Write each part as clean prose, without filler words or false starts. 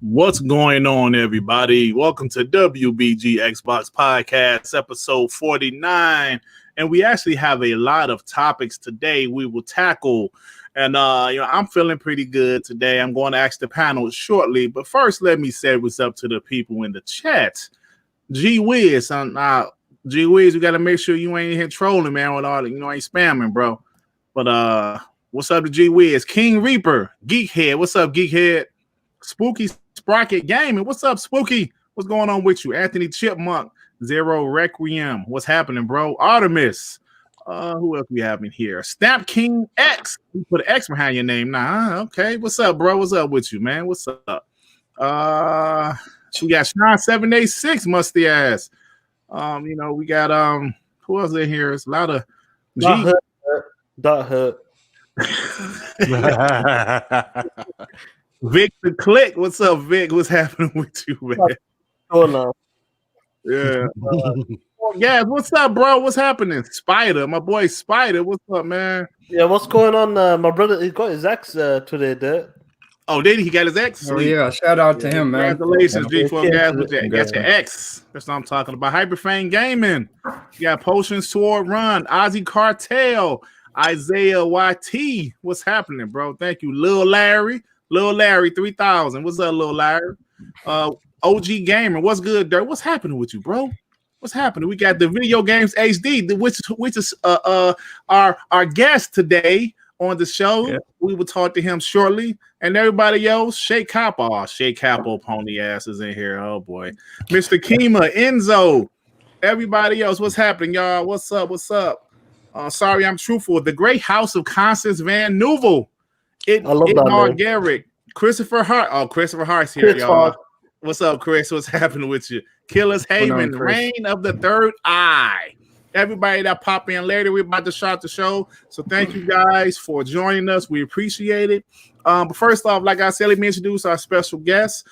What's going on, everybody? Welcome to WBG Xbox Podcast, episode 49. And we actually have a lot of topics today we will tackle. And, I'm feeling pretty good today. I'm going to ask the panel shortly. But first, let me say what's up to the people in the chat. G-Wiz, G-Wiz, you got to make sure you ain't here trolling, man, with all the, ain't spamming, bro. But what's up to G-Wiz? King Reaper, Geekhead, what's up, Geekhead? Spooky Sprocket Gaming, what's up, Spooky? What's going on with you? Anthony Chipmunk, Zero Requiem, what's happening, bro? Artemis, who else we having here? Snap King X, you put an X behind your name now. Okay, what's up, bro? What's up with you, man? What's up? We got Sean 786, musty ass. We got who else in here? It's a lot of Dot hurt. Vic the Click, what's up, Vic? What's happening with you, man? Oh no. Yeah. Yeah, what's up, bro? What's happening? Spider, my boy Spider, what's up, man? Yeah, what's going on? My brother, he got his ex today, Dirt. Oh, did he? He got his ex? Oh, yeah. Shout out to him, man. Congratulations, G4 guys. With that. Got your ex. That's what I'm talking about. Hyperfane Gaming. You got Potions Sword Run, Ozzy Cartel, Isaiah YT. What's happening, bro? Thank you. Lil Larry 3000. What's up, Lil Larry? OG Gamer. What's good, Dirt? What's happening with you, bro? What's happening? We got the Video Games HD, which is our guest today on the show. Yeah. We will talk to him shortly. And everybody else, Shea Capo. Shea Capo pony ass is in here. Oh boy. Mr. Kima, Enzo. Everybody else, what's happening, y'all? What's up? What's up? Sorry, I'm truthful. The Great House of Constance Van Nuvel. Mark Garrick. Christopher Hart. Oh, Christopher Hart's here, y'all. What's up, Chris? What's happening with you? Killers Haven, Reign of the Third Eye. Everybody that pop in later, we're about to start the show. So thank you guys for joining us. We appreciate it. But first off, like I said, let me introduce our special guest.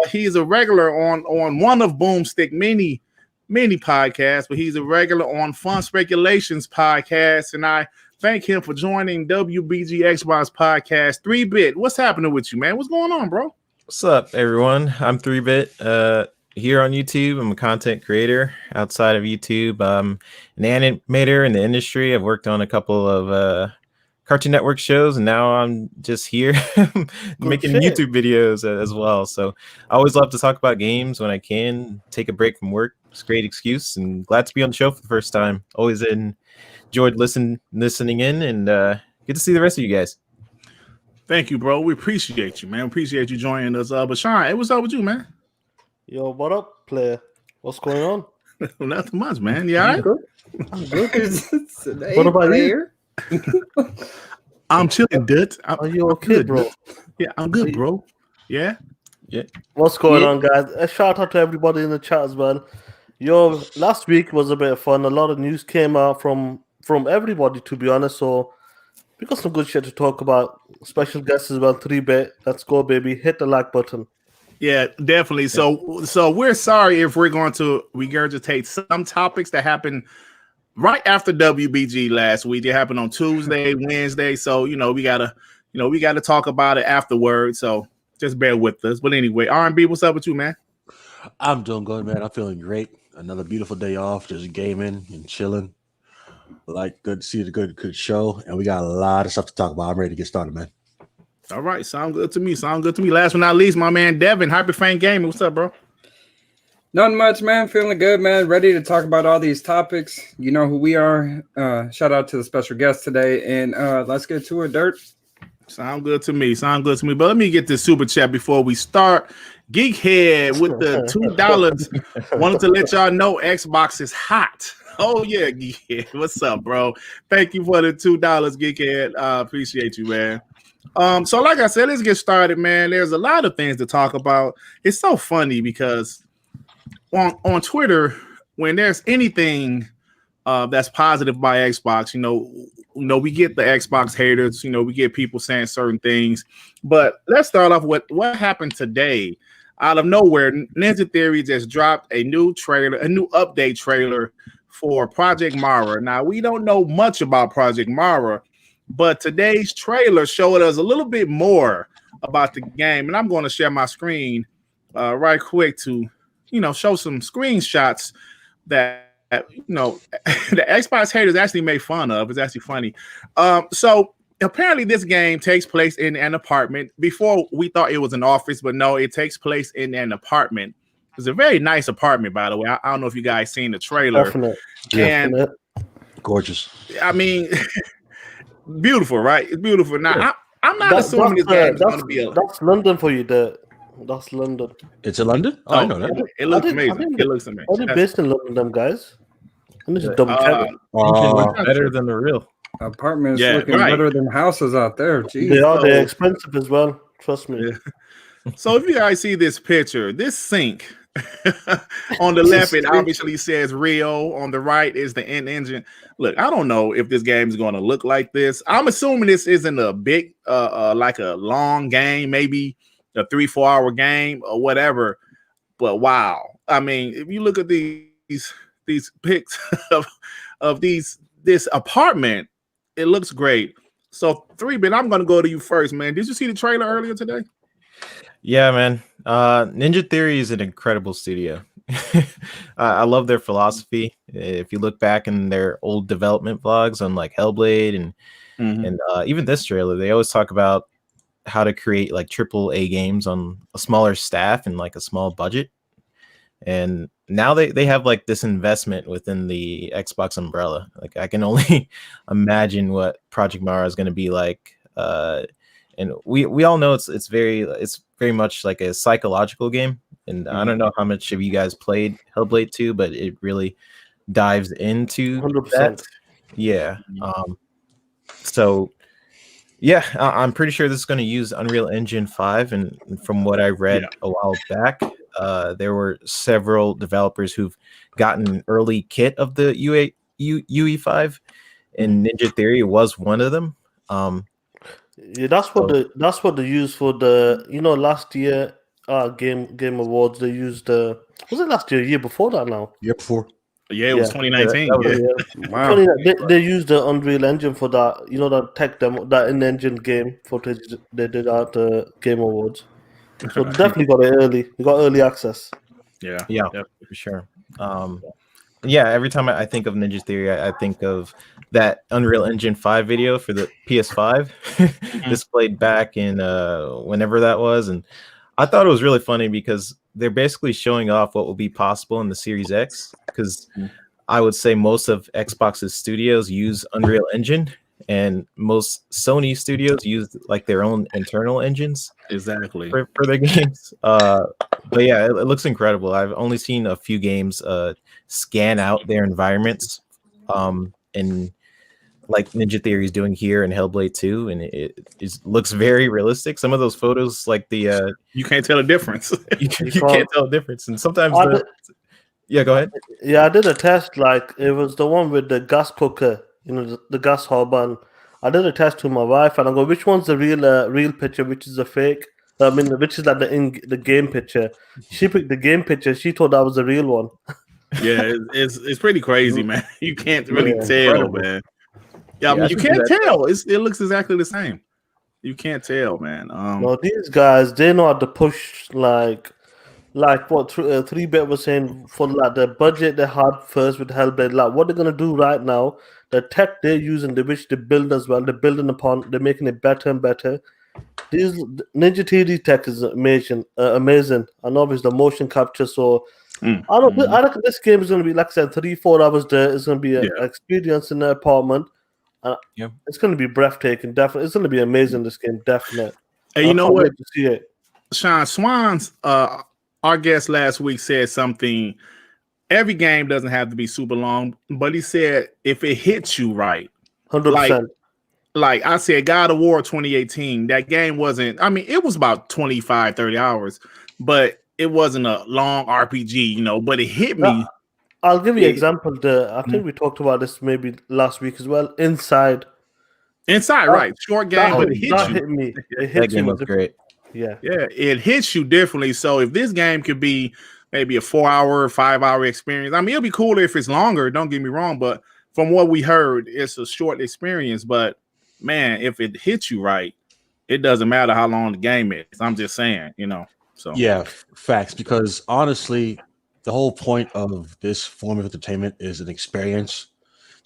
He's a regular on one of Boomstick mini podcasts, but he's a regular on Fun Speculations podcast. And I thank him for joining WBG Xbox Podcast. 3-Bit, what's happening with you, man? What's going on, bro? What's up, everyone? I'm 3-Bit. Here on YouTube, I'm a content creator. Outside of YouTube, I'm an animator in the industry. I've worked on a couple of Cartoon Network shows, and now I'm just here making YouTube videos as well. So I always love to talk about games when I can. Take a break from work. It's a great excuse, and glad to be on the show for the first time. Always enjoyed listening in, and good to see the rest of you guys. Thank you, bro. We appreciate you, man. We appreciate you joining us. But Sean, hey, what's up with you, man? Yo, what up, player? What's going on? Nothing much, man. You all right? I'm good. What about you? I'm chilling, dude. Are you okay, bro? Yeah, I'm good, bro. Yeah. What's going on, guys? A shout out to everybody in the chat as well. Yo, last week was a bit of fun. A lot of news came out from everybody, to be honest. So we got some good shit to talk about. Special guests as well, 3-Bit. Let's go, baby. Hit the like button. Yeah, definitely. So we're sorry if we're going to regurgitate some topics that happened right after WBG last week. It happened on Tuesday, Wednesday. So, we gotta talk about it afterwards. So just bear with us. But anyway, R&B, what's up with you, man? I'm doing good, man. I'm feeling great. Another beautiful day off, just gaming and chilling. Like, good to see the good show. And we got a lot of stuff to talk about. I'm ready to get started, man. All right, sound good to me. Last but not least, my man Devin, Hyperfane Gaming. What's up, bro? Nothing much, man. Feeling good, man. Ready to talk about all these topics. You know who we are. Shout out to the special guest today, and let's get to it, Dirt. Sound good to me. But let me get this super chat before we start. Geekhead with the $2 wanted to let y'all know Xbox is hot. Oh yeah, Geekhead. What's up, bro? Thank you for the $2, Geekhead. Appreciate you, man. So like I said, let's get started, man. There's a lot of things to talk about. It's so funny because on Twitter, when there's anything that's positive by Xbox, we get the Xbox haters, we get people saying certain things. But let's start off with what happened today. Out of nowhere, Ninja Theory just dropped a new update trailer for Project Mara. Now, we don't know much about Project Mara, but today's trailer showed us a little bit more about the game, and I'm going to share my screen right quick to, show some screenshots that the Xbox haters actually made fun of. It's actually funny. So apparently this game takes place in an apartment. Before we thought it was an office, but no, it takes place in an apartment. It's a very nice apartment, by the way. I don't know if you guys seen the trailer. Definite. Gorgeous. I mean, beautiful, right? It's beautiful. Now, I'm not assuming this game is going to be that's London for you, that's London. It's in London? Oh, I know that. It looks amazing. It looks amazing. Are they based in London, them guys? I'm just double checking. Better than the real. Apartments looking better than houses out there. Jeez. They're expensive as well. Trust me. Yeah. So if you guys see this picture, this sink on the left, it obviously says Rio. On the right is the engine. Look, I don't know if this game is going to look like this. I'm assuming this isn't a big, like a long game, maybe a 3-4 hour game or whatever. But wow, I mean, if you look at these pics of this apartment, it looks great. So 3-bit, I'm going to go to you first, man. Did you see the trailer earlier today? Yeah, man. Ninja Theory is an incredible studio. I love their philosophy. If you look back in their old development vlogs on like Hellblade and even this trailer, they always talk about how to create like AAA games on a smaller staff and like a small budget. And now they have like this investment within the Xbox umbrella. Like I can only imagine what Project Mara is going to be like. And we all know it's very much like a psychological game. And I don't know how much of you guys played Hellblade 2, but it really dives into 100%. that. Yeah. So yeah, I'm pretty sure this is going to use Unreal Engine 5. And from what I read a while back, there were several developers who've gotten an early kit of the UE5, and Ninja Theory was one of them. Yeah, that's what they used for the last year game awards. They used was it last year? Year before that now? Year before. Yeah, it was 2019. Wow. They used the Unreal Engine for that. That tech demo, that in-engine game footage they did at the Game Awards. So definitely got it early. You got early access. Yeah, for sure. Yeah, every time I think of Ninja Theory, I think of that Unreal Engine 5 video for the PS5 displayed back in whenever that was. And I thought it was really funny because they're basically showing off what will be possible in the Series X, because I would say most of Xbox's studios use Unreal Engine and most Sony studios use like their own internal engines exactly for their games. But yeah, it looks incredible. I've only seen a few games scan out their environments and like Ninja Theory is doing here in Hellblade 2, and it looks very realistic. Some of those photos, like the you can't tell the difference. you can't tell the difference, and sometimes yeah, go ahead. Yeah, I did a test. Like it was the one with the gas cooker, the gas hob, and I did a test with my wife, and I go, which one's the real picture, which is the fake? I mean, which is like the game picture. She picked the game picture. She thought that was the real one. Yeah, it's pretty crazy, man. You can't really tell, man. Yeah, I mean, you can't tell. It looks exactly the same. You can't tell, man. No, these guys, they know how to push like what 3-bit was saying, for like the budget they had first with Hellblade. Like what they're gonna do right now, the tech they're using, which they build as well. They're building upon. They're making it better and better. These Ninja Theory tech is amazing. And obviously the motion capture. So I reckon this game is going to be, like I said, 3-4 hours there. It's going to be an experience in the apartment. It's going to be breathtaking. Definitely, it's going to be amazing. This game, definitely. And you know what? To see it. Sean Swans, our guest last week, said something. Every game doesn't have to be super long, but he said if it hits you right, 100%. Like I said, God of War 2018, that game wasn't, I mean, it was about 25, 30 hours, but it wasn't a long RPG, but it hit me. I'll give you an example. I think we talked about this maybe last week as well. Inside, right. Short game, but it hit you. Hit me. It hit that game was great. Yeah, it hits you differently. So if this game could be maybe a 4-hour, 5-hour experience, I mean, it'll be cooler if it's longer. Don't get me wrong, but from what we heard, it's a short experience. But man, if it hits you right, it doesn't matter how long the game is. I'm just saying, So yeah, facts. Because honestly, the whole point of this form of entertainment is an experience,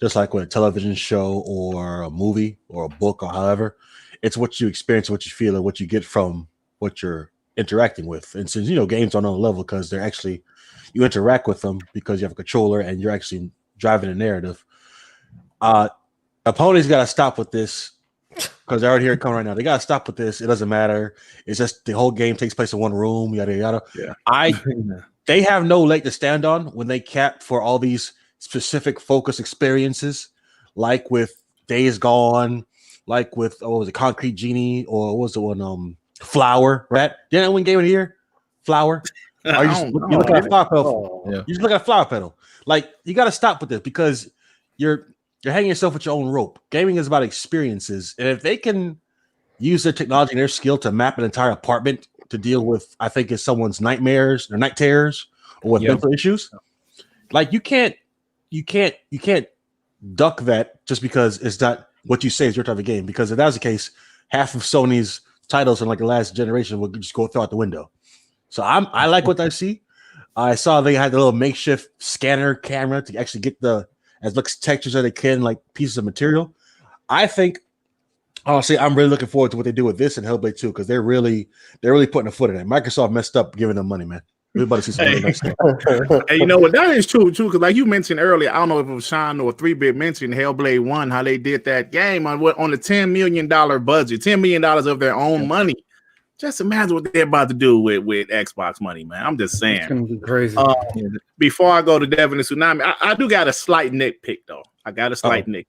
just like with a television show or a movie or a book or however. It's what you experience, what you feel, and what you get from what you're interacting with. And since games are on another level because they're actually you interact with them because you have a controller and you're actually driving a narrative. Opponents got to stop with this because I already hear it coming right now. They got to stop with this. It doesn't matter. It's just the whole game takes place in one room. Yada yada. Yeah. They have no leg to stand on when they cap for all these specific focus experiences, like with Days Gone, like with what was it, Concrete Genie, or what was the one Flower, right? Didn't that one game in here? Flower. Or you look at a flower pedal. Oh. You just look at a flower pedal. Like, you got to stop with this because you're hanging yourself with your own rope. Gaming is about experiences, and if they can use their technology and their skill to map an entire apartment to deal with, I think it's someone's nightmares or night terrors or with mental issues, like you can't duck that just because it's not what you say is your type of game. Because if that was the case, half of Sony's titles in like the last generation would just go out the window. So I like what I see. I saw they had the little makeshift scanner camera to actually get as much textures as they can, like pieces of material. I think, honestly, I'm really looking forward to what they do with this and Hellblade 2 because they're really putting a foot in it. Microsoft messed up giving them money, man. Everybody sees something nice stuff. Hey, you know what? That is true, because like you mentioned earlier, I don't know if it was Sean or 3-Bit mentioned Hellblade 1, how they did that game on a $10 million budget, $10 million of their own money. Just imagine what they're about to do with Xbox money, man. I'm just saying. It's going to be crazy. Before I go to Devin and Tsunami, I do got a slight nitpick, though. Nitpick.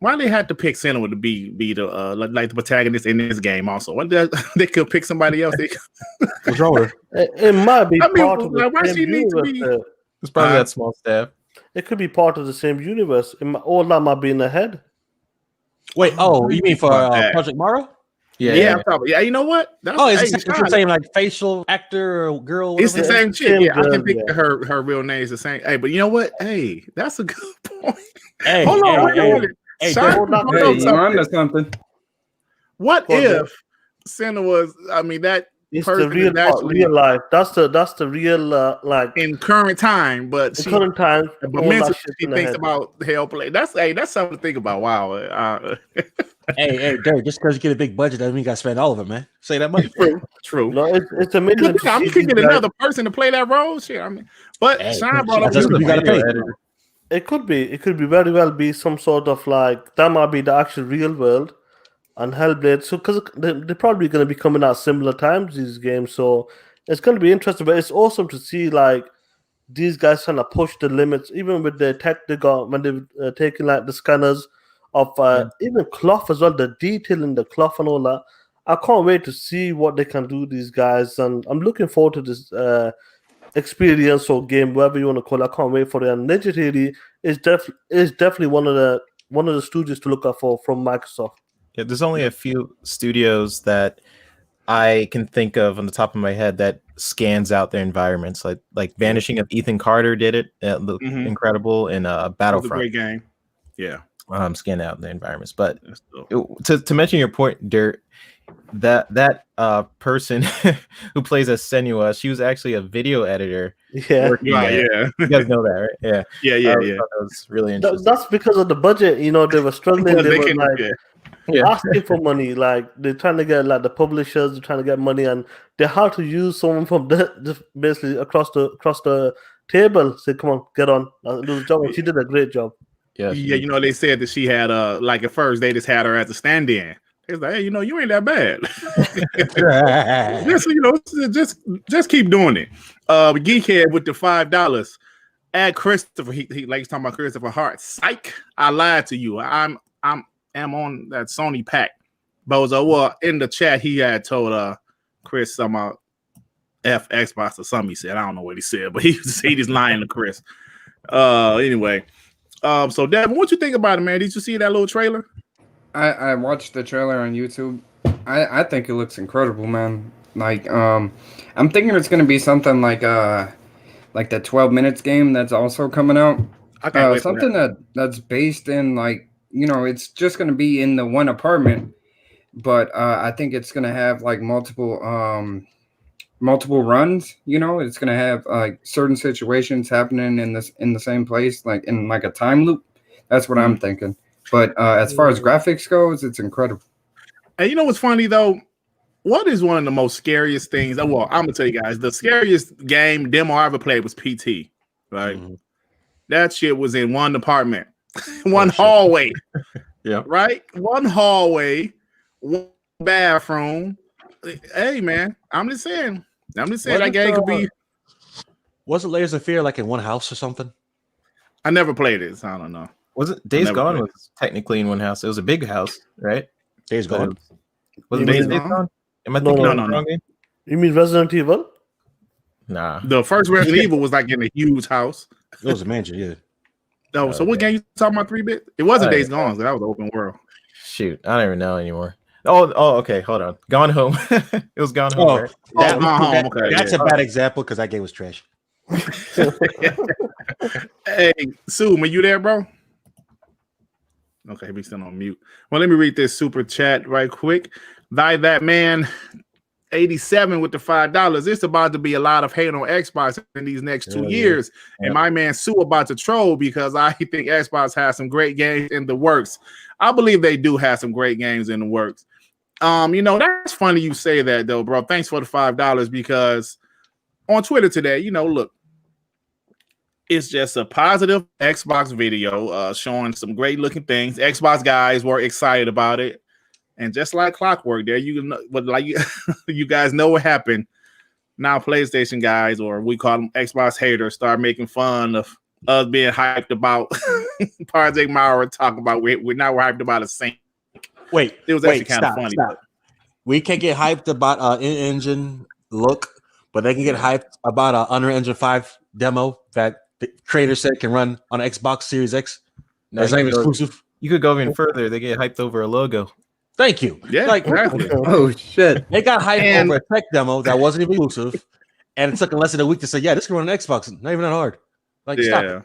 Why they had to pick Senua to be the like the protagonist in this game? Also, they could pick somebody else. What's wrong with her? It might be part of the why same she need to universe. be? It's probably that small staff. It could be part of the same universe. All that might be in the head. Wait, you mean for Project Morrow? Yeah. Probably. Yeah, you know what? Is what you're saying, like facial actor or girl? It's the same chick. Yeah, I can think yeah. her real name is the same. Hey, but you know what? Hey, that's a good point. Hey, hold on. Hey, you're onto something. What if Senna was? I mean, that it's the real life. That's the real like in current time, but in current time. But mentally, she thinks about Hellblade. That's something to think about. Wow. Hey, Derek, just because you get a big budget doesn't mean you got to spend all of it, man. Say that much. True. No, it's amazing. I'm picking another person to play that role. Shit, I mean, but Sean brought up you got to pay. It could be very well be some sort of like that might be the actual real world and Hellblade. So because they're probably going to be coming out similar times, these games. So it's going to be interesting. But it's awesome to see like these guys trying to push the limits, even with the tech they got when they've taken like the scanners of even cloth as well, the detail in the cloth and all that. I can't wait to see what they can do, these guys, and I'm looking forward to this experience or game, whatever you want to call it. I can't wait for it. And Ninja Theory is definitely one of the studios to look out for from Microsoft. Yeah, there's only a few studios that I can think of on the top of my head that scans out their environments. Like Vanishing of Ethan Carter did it. It looked incredible in Battlefront. Great game. Yeah. Scan out the environments. But to mention your point, Dirt, that person who plays as Senua, she was actually a video editor. Yeah. You guys know that, right? Yeah. Yeah. That was really interesting. That's because of the budget. They were struggling. They were asking for money. Like they're trying to get like the publishers, they're trying to get money, and they had to use someone from basically across the table. Say, come on, get on, do the job. And she did a great job. Yeah. They said that she had like at first they just had her as a stand-in. It's like, hey, you ain't that bad. just keep doing it. Geekhead with the $5. Add Christopher. He likes talking about Christopher Hart. Psych. I lied to you. I'm on that Sony pack. Bozo. Well, in the chat, he had told Chris something about F Xbox or something. He said, I don't know what he said, but he just lying to Chris. Anyway. So Devin, what you think about it, man? Did you see that little trailer? I watched the trailer on YouTube. I think it looks incredible, man. Like I'm thinking it's gonna be something like the 12 minutes game that's also coming out. Something that's based in it's just gonna be in the one apartment, but I think it's gonna have like multiple runs. You know, it's gonna have like certain situations happening in the same place, like in like a time loop. That's what I'm thinking. But as far as graphics goes, it's incredible. And you know what's funny though? What is one of the most scariest things? Well, I'm gonna tell you guys, the scariest game demo I ever played was PT. Right, that shit was in one department, one hallway. Yeah, right, one hallway, one bathroom. Hey man, I'm just saying that game could be. Was it Layers of Fear like in one house or something? I never played it, so I don't know. Was it Days Gone? Was technically in one house. It was a big house, right? Days Gone. Was it Days Gone? Am I thinking of the wrong game? You mean Resident Evil? Nah. The first Resident Evil was like in a huge house. It was a mansion, yeah. No, so what game you talking about? 3-bit? It wasn't Days Gone, so that was open world. Shoot, I don't even know anymore. Oh, okay. Hold on. Gone Home. It was Gone Home. Right? That's a bad example because that game was trash. Hey, Sue, are you there, bro? Okay, he's still on mute. Well, let me read this super chat right quick. That man 87 with the $5. It's about to be a lot of hate on Xbox in these next 2 years. Yeah. And my man Sue about to troll because I think Xbox has some great games in the works. I believe they do have some great games in the works. You know, that's funny you say that though, bro. Thanks for the $5 because on Twitter today, you know, look, it's just a positive Xbox video showing some great looking things. Xbox guys were excited about it. And just like clockwork, there you know, but like you guys know what happened. Now, PlayStation guys, or we call them Xbox haters, start making fun of us being hyped about Project Mara. Talk about we're hyped about a sync. Wait, it was actually kind of funny. Stop. We can't get hyped about in-engine look, but they can get hyped about an Unreal Engine 5 demo that the creator said can run on Xbox Series X. That's not even exclusive. You could go even further. They get hyped over a logo. Thank you. Yeah, like exactly. Oh shit! They got hyped over a tech demo that wasn't even exclusive, and it took them less than a week to say, "Yeah, this can run on Xbox." Not even that hard. Like, stop it.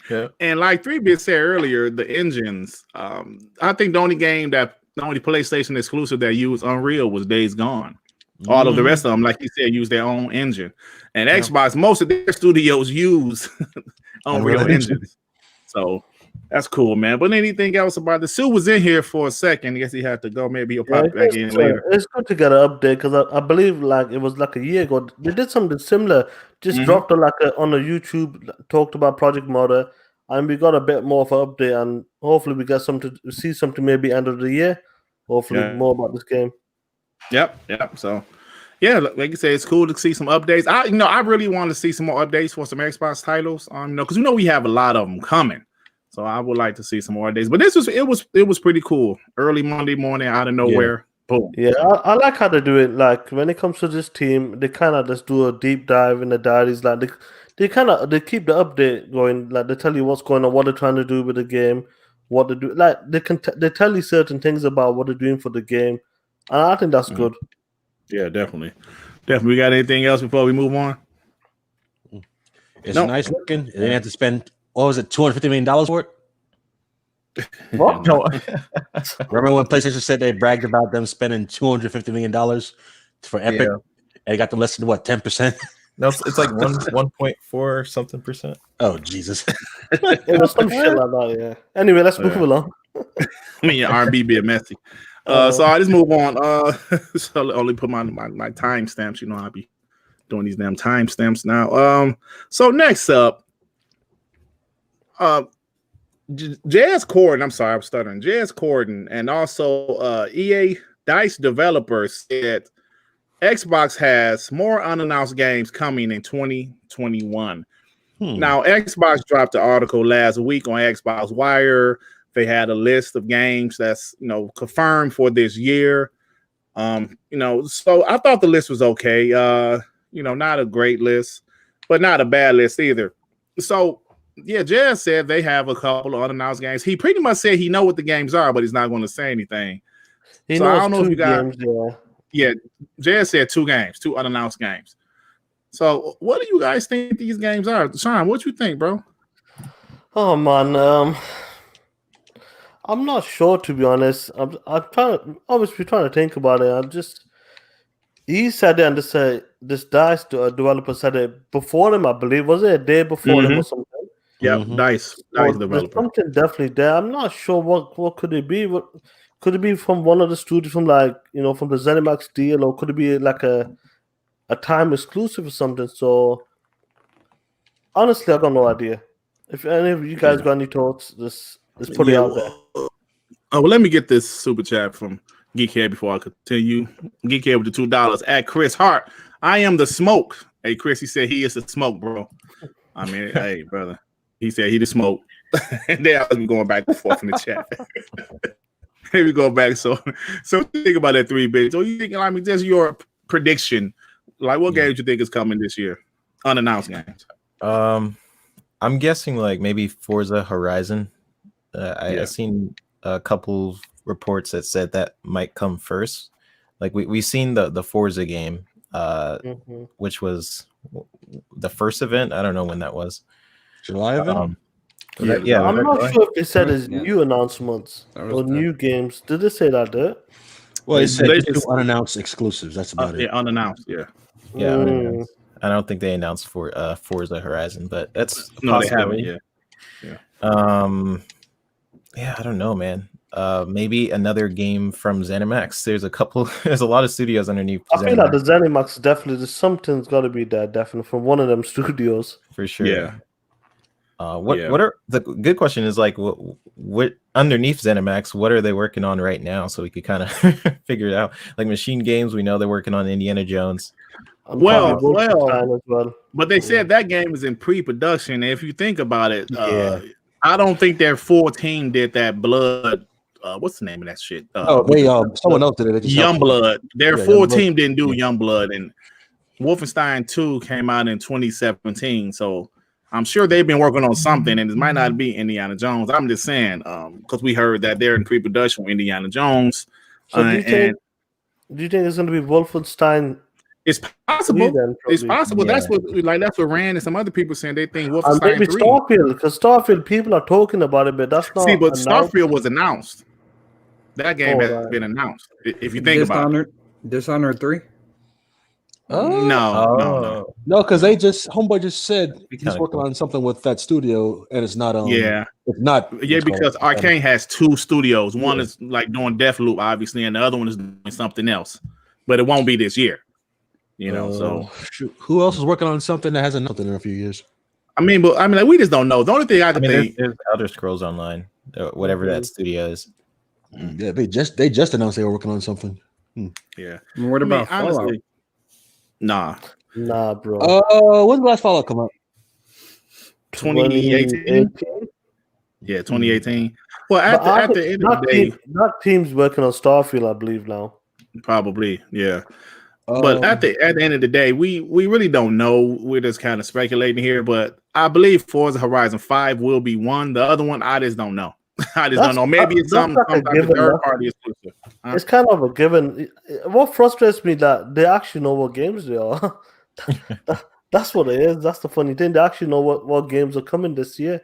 Yeah. And like 3-bit said earlier, the engines. I think the only PlayStation exclusive that used Unreal was Days Gone. All of the rest of them, like you said, use their own engine. And Xbox, most of their studios use Unreal engines. So that's cool, man. But anything else about the Sue was in here for a second. I guess he had to go. Maybe he'll pop back in later. It's good to get an update because I believe like it was like a year ago. They did something similar. Just dropped on a YouTube, talked about Project Mara, and we got a bit more of an update. And hopefully we get see something maybe end of the year. Hopefully more about this game. Yep. So, yeah, like you said, it's cool to see some updates. I really want to see some more updates for some Xbox titles. Because we have a lot of them coming. So I would like to see some more updates. But it was pretty cool. Early Monday morning, out of nowhere, boom. Yeah, I like how they do it. Like when it comes to this team, they kind of just do a deep dive in the diaries. Like they keep the update going. Like they tell you what's going on, what they're trying to do with the game, what they do. Like they tell you certain things about what they're doing for the game. And I think that's good. Yeah, definitely. We got anything else before we move on? It's nice looking. They didn't have to spend, what was it, $250 million for it? What? No. Remember when PlayStation said they bragged about them spending $250 million for Epic? And they got them less than 10%? No, it's like 1.4 something percent. Oh, Jesus. It was some shit like that, yeah. Anyway, let's move along. R&B being messy. So I just move on. So I'll only put my timestamps. I'll be doing these damn timestamps now. So next up, Jazz Corden. I'm sorry, I'm stuttering. Jazz Corden and also EA DICE developers said Xbox has more unannounced games coming in 2021. Now, Xbox dropped an article last week on Xbox Wire. They had a list of games that's confirmed for this year. So I thought the list was okay. Not a great list, but not a bad list either. So yeah, Jazz said they have a couple of unannounced games. He pretty much said he know what the games are, but he's not going to say anything. So I don't know if you got games, yeah. Jazz said 2 games, 2 unannounced games. So what do you guys think these games are? Sean, what you think, bro? Oh man, I'm not sure, to be honest. I'm obviously trying to think about it. He said it, and this DICE developer said it before him, I believe. Was it a day before him or something? Yep, DICE There's developer. something definitely there. I'm not sure what could it be. What could it be from one of the studios, from from the ZeniMax deal, or could it be like a time exclusive or something? So honestly, I got no idea. If any of you guys got any thoughts, let's put it out there. Well, let me get this super chat from Geekhead before I continue. Geekhead with the $2 at Chris Hart. I am the smoke. Hey, Chris, he said he is the smoke, bro. I mean, hey, brother. He said he the smoke. And then I was going back and forth in the chat. Here we go back. So think about that 3-bit. So you think, I mean, just your prediction. Like, what games you think is coming this year? Unannounced games. I'm guessing like maybe Forza Horizon. I've seen a couple reports that said that might come first. Like we've seen the Forza game, which was the first event. I don't know when that was. July event. I'm not sure if they said it's new announcements or new games. Did they say that? Well, they said just unannounced exclusives. That's about it. Yeah, unannounced. Yeah. I don't think they announced for Forza Horizon, but that's no, they haven't. Yeah. I don't know, man. Maybe another game from ZeniMax. There's a lot of studios underneath. I feel like the ZeniMax definitely. Something's got to be there, definitely from one of them studios for sure. Yeah. What are the good question is like what underneath ZeniMax? What are they working on right now? So we could kind of figure it out. Like Machine Games, we know they're working on Indiana Jones. Well, but they said that game is in pre-production. If you think about it, I don't think their full team did that Blood. What's the name of that shit? Someone else did it. Youngblood. Their full team didn't do Youngblood, and Wolfenstein 2 came out in 2017. So I'm sure they've been working on something, and it might not be Indiana Jones. I'm just saying, because we heard that they're in pre-production with Indiana Jones. So do you think it's going to be Wolfenstein? It's possible. It's possible. Yeah. That's what Rand and some other people saying they think Wolfenstein maybe 3. Starfield, because Starfield people are talking about it, but that's not. See, but Starfield was announced. That game has been announced. If you think about it, Dishonored 3. No, because Homeboy just said he's working on something with that studio, and it's not. It's not. Yeah, because Arcane has 2 studios. One is like doing Deathloop, obviously, and the other one is doing something else. But it won't be this year. So who else is working on something that hasn't nothing in a few years? I mean, like, we just don't know. The only thing I can think there's Elder Scrolls Online, whatever that studio is. Yeah, they just announced they were working on something. Yeah. What about Fallout? Nah, bro. When did the last Fallout come out? 2018. Yeah, 2018. Well, at the end of the day, that team's working on Starfield, I believe now. Probably, yeah. But at the end of the day, we really don't know. We're just kind of speculating here. But I believe Forza Horizon 5 will be one. The other one, I just don't know. Don't know. Maybe it's some third party exclusive. It's kind of a given. What frustrates me that they actually know what games they are. That's what it is. That's the funny thing. They actually know what games are coming this year.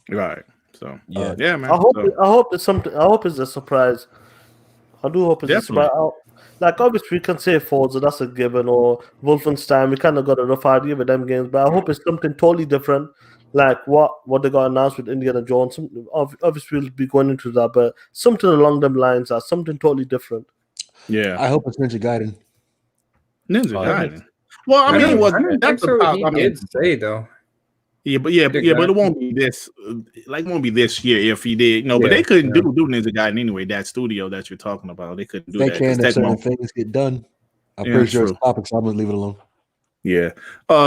Right. So yeah, man. I hope it's something. I hope it's a surprise. I do hope it's a surprise. Like, obviously, we can say Forza, that's a given, or Wolfenstein. We kind of got a rough idea with them games, but I hope it's something totally different, like what they got announced with Indiana Jones. Obviously, we'll be going into that, but something along them lines, something totally different. Yeah, I hope it's Ninja Gaiden. Ninja Gaiden. Well, I mean, that's the top. He did say though. Yeah, but it won't be this. Like, it won't be this year if he did. But they couldn't do Ninja Gaiden anyway. That studio that you're talking about, they couldn't do that. They can if certain things get done. I'm pretty sure it's topics. So I'm gonna leave it alone. Yeah.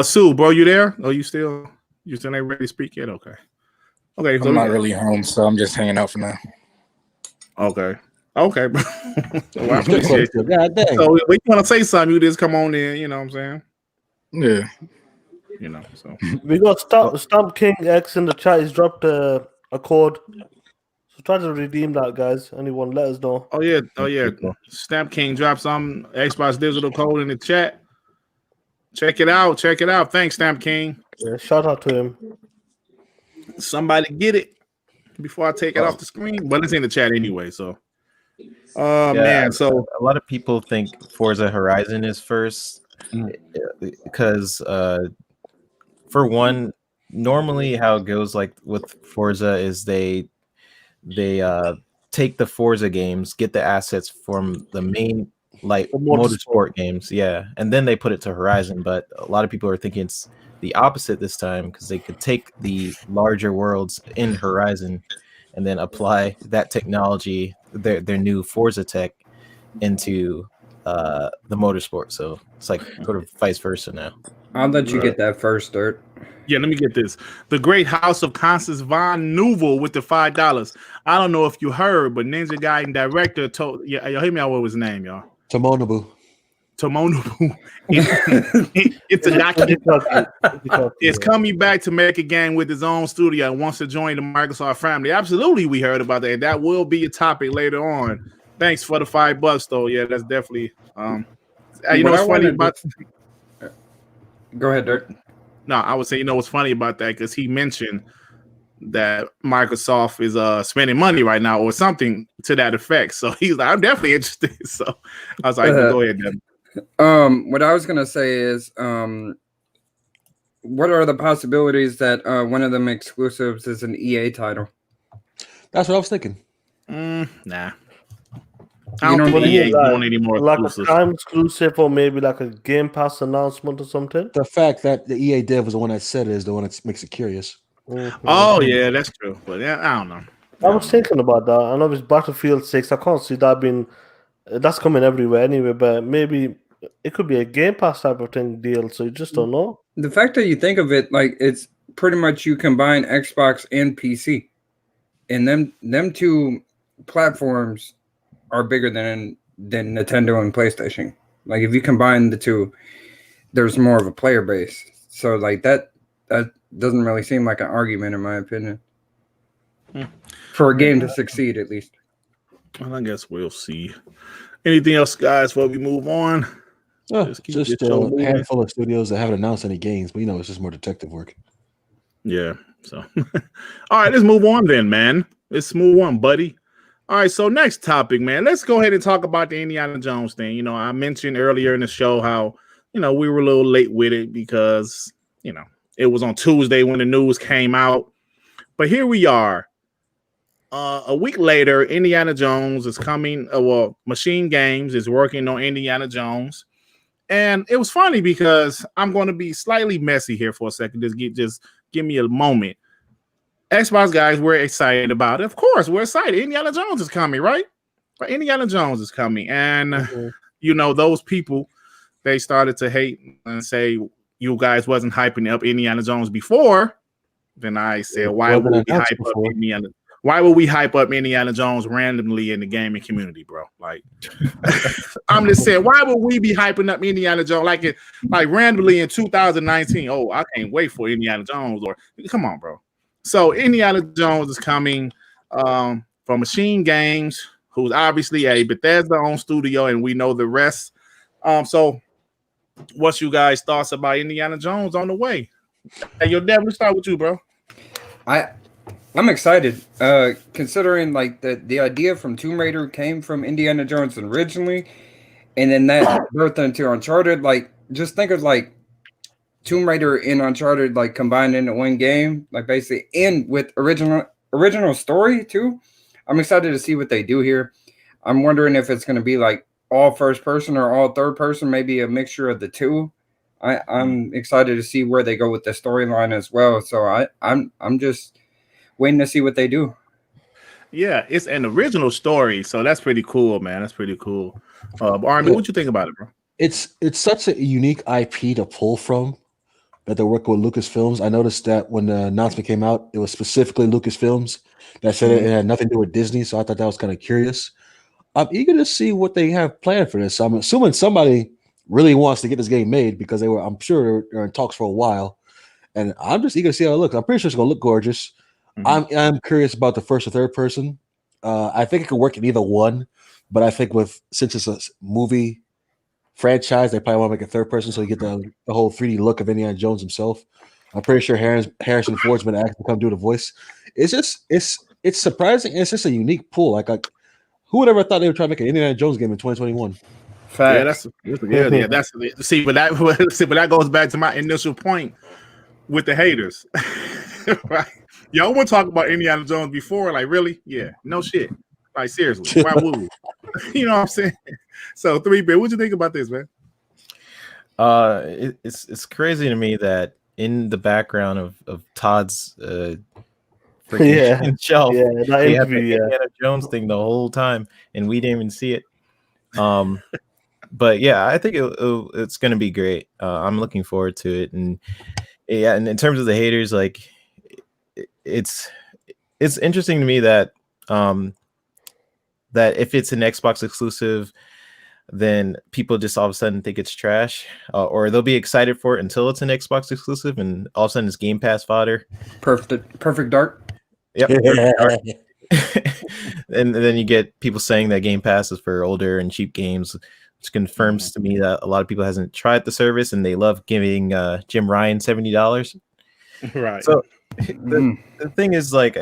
Sue, bro, you there? Oh, you still ain't ready to speak yet? Okay. So I'm not really home, so I'm just hanging out for now. Okay, bro. Well, I appreciate it. God dang. So, if you want to say something, you just come on in. You know what I'm saying? Yeah. So we got Stamp King X in the chat. He's dropped a code, so try to redeem that, guys. Anyone, let us know. Oh yeah. Stamp King dropped some Xbox digital code in the chat. Check it out. Thanks, Stamp King. Yeah, shout out to him. Somebody get it. before I take it off the screen. But it's in the chat anyway. So, Yeah, man. So a lot of people think Forza Horizon is first because, for one, normally how it goes like with Forza is they take the Forza games, get the assets from the main like motorsport games, and then they put it to Horizon. But a lot of people are thinking it's the opposite this time because they could take the larger worlds in Horizon and then apply that technology, their new Forza tech, into the motorsport. So it's like sort of vice versa now. I'll let you get that first, Dirt. Yeah, let me get this. The Great House of Constance Von Neuvel with the $5. I don't know if you heard, but Ninja Gaiden director told y'all hear me out with his name, y'all. Tomonobu. It's a document. It's coming back to make a game with his own studio and wants to join the Microsoft family. Absolutely, we heard about that. That will be a topic later on. Thanks for the $5 though. Yeah, that's definitely you know what's funny about Go ahead, Dirt. No, I would say, you know what's funny about that, because he mentioned that Microsoft is spending money right now or something to that effect. So he's like, I'm definitely interested. So I was like, go ahead, Devin. What I was gonna say is, what are the possibilities that one of them exclusives is an EA title? That's what I was thinking. Nah. I don't think EA doing any more like exclusives. a time exclusive or maybe like a Game Pass announcement or something. The fact that the EA dev was the one that said it is the one that makes it curious. Oh yeah, that's true. But yeah, I don't know. I was thinking about that. I know it's Battlefield 6. I can't see that being that's coming everywhere anyway, but maybe it could be a Game Pass type of thing deal, so you just don't know. The fact that you think of it like it's pretty much you combine Xbox and PC, and them two platforms are bigger than Nintendo and PlayStation. Like if you combine the two, there's more of a player base. So like that doesn't really seem like an argument in my opinion. For a game to succeed at least. Well, I guess we'll see. Anything else, guys, before we move on? Just a handful of studios that haven't announced any games, but it's just more detective work. Yeah. So all right, let's move on then, man. Let's move on, buddy. All right, so next topic, man. Let's go ahead and talk about the Indiana Jones thing. I mentioned earlier in the show how, we were a little late with it because, it was on Tuesday when the news came out. But here we are. A week later, Indiana Jones is coming. Machine Games is working on Indiana Jones. And it was funny because I'm going to be slightly messy here for a second. Just give me a moment. Xbox guys, we're excited about it. Of course, we're excited. Indiana Jones is coming, right? But Indiana Jones is coming. And, those people, they started to hate and say, you guys wasn't hyping up Indiana Jones before. Then I said, why would we hype up Indiana Jones randomly in the gaming community, bro? Like, I'm just saying, why would we be hyping up Indiana Jones like randomly in 2019? Oh, I can't wait for Indiana Jones. Or come on, bro. So Indiana Jones is coming from Machine Games, who's obviously a Bethesda-owned studio, and we know the rest. So what's you guys' thoughts about Indiana Jones on the way? Hey, yo, Devin, let's start with you, bro. I'm excited, considering like the idea from Tomb Raider came from Indiana Jones originally, and then that birthed into Uncharted. Like, just think of like Tomb Raider and Uncharted like combined into one game, like basically, and with original story too. I'm excited to see what they do here. I'm wondering if it's going to be like all first person or all third person, maybe a mixture of the two. I'm excited to see where they go with the storyline as well. So I'm just waiting to see what they do. Yeah, it's an original story, so that's pretty cool, man. That's pretty cool. Army, what you think about it, bro? It's such a unique IP to pull from that they're working with Lucasfilms. I noticed that when the announcement came out, it was specifically Lucasfilms that said it had nothing to do with Disney. So I thought that was kind of curious. I'm eager to see what they have planned for this. I'm assuming somebody really wants to get this game made because I'm sure they're in talks for a while. And I'm just eager to see how it looks. I'm pretty sure it's going to look gorgeous. Mm-hmm. I'm curious about the first or third person. I think it could work in either one, but I think since it's a movie franchise, they probably want to make a third person so you get the whole 3D look of Indiana Jones himself. I'm pretty sure Harrison Ford's been asked to come do the voice. It's it's surprising. It's just a unique pull. Like who would ever thought they would try to make an Indiana Jones game in 2021? Facts. Yeah, that's but that goes back to my initial point with the haters. Right? Y'all want to talk about Indiana Jones before? Like, really? Yeah, no shit. Like, seriously, why would we? You know what I'm saying? So 3-bit, what'd you think about this, man? It's crazy to me that in the background of Todd's freaking shelf, that he had the interview, Indiana Jones thing the whole time, and we didn't even see it. But yeah, I think it's gonna be great. I'm looking forward to it, and yeah, and in terms of the haters, like it's interesting to me that that if it's an Xbox exclusive, then people just all of a sudden think it's trash, or they'll be excited for it until it's an Xbox exclusive, and all of a sudden it's Game Pass fodder. Perfect Dark. Yep. And then you get people saying that Game Pass is for older and cheap games, which confirms to me that a lot of people hasn't tried the service and they love giving Jim Ryan $70. Right. So the thing is, like,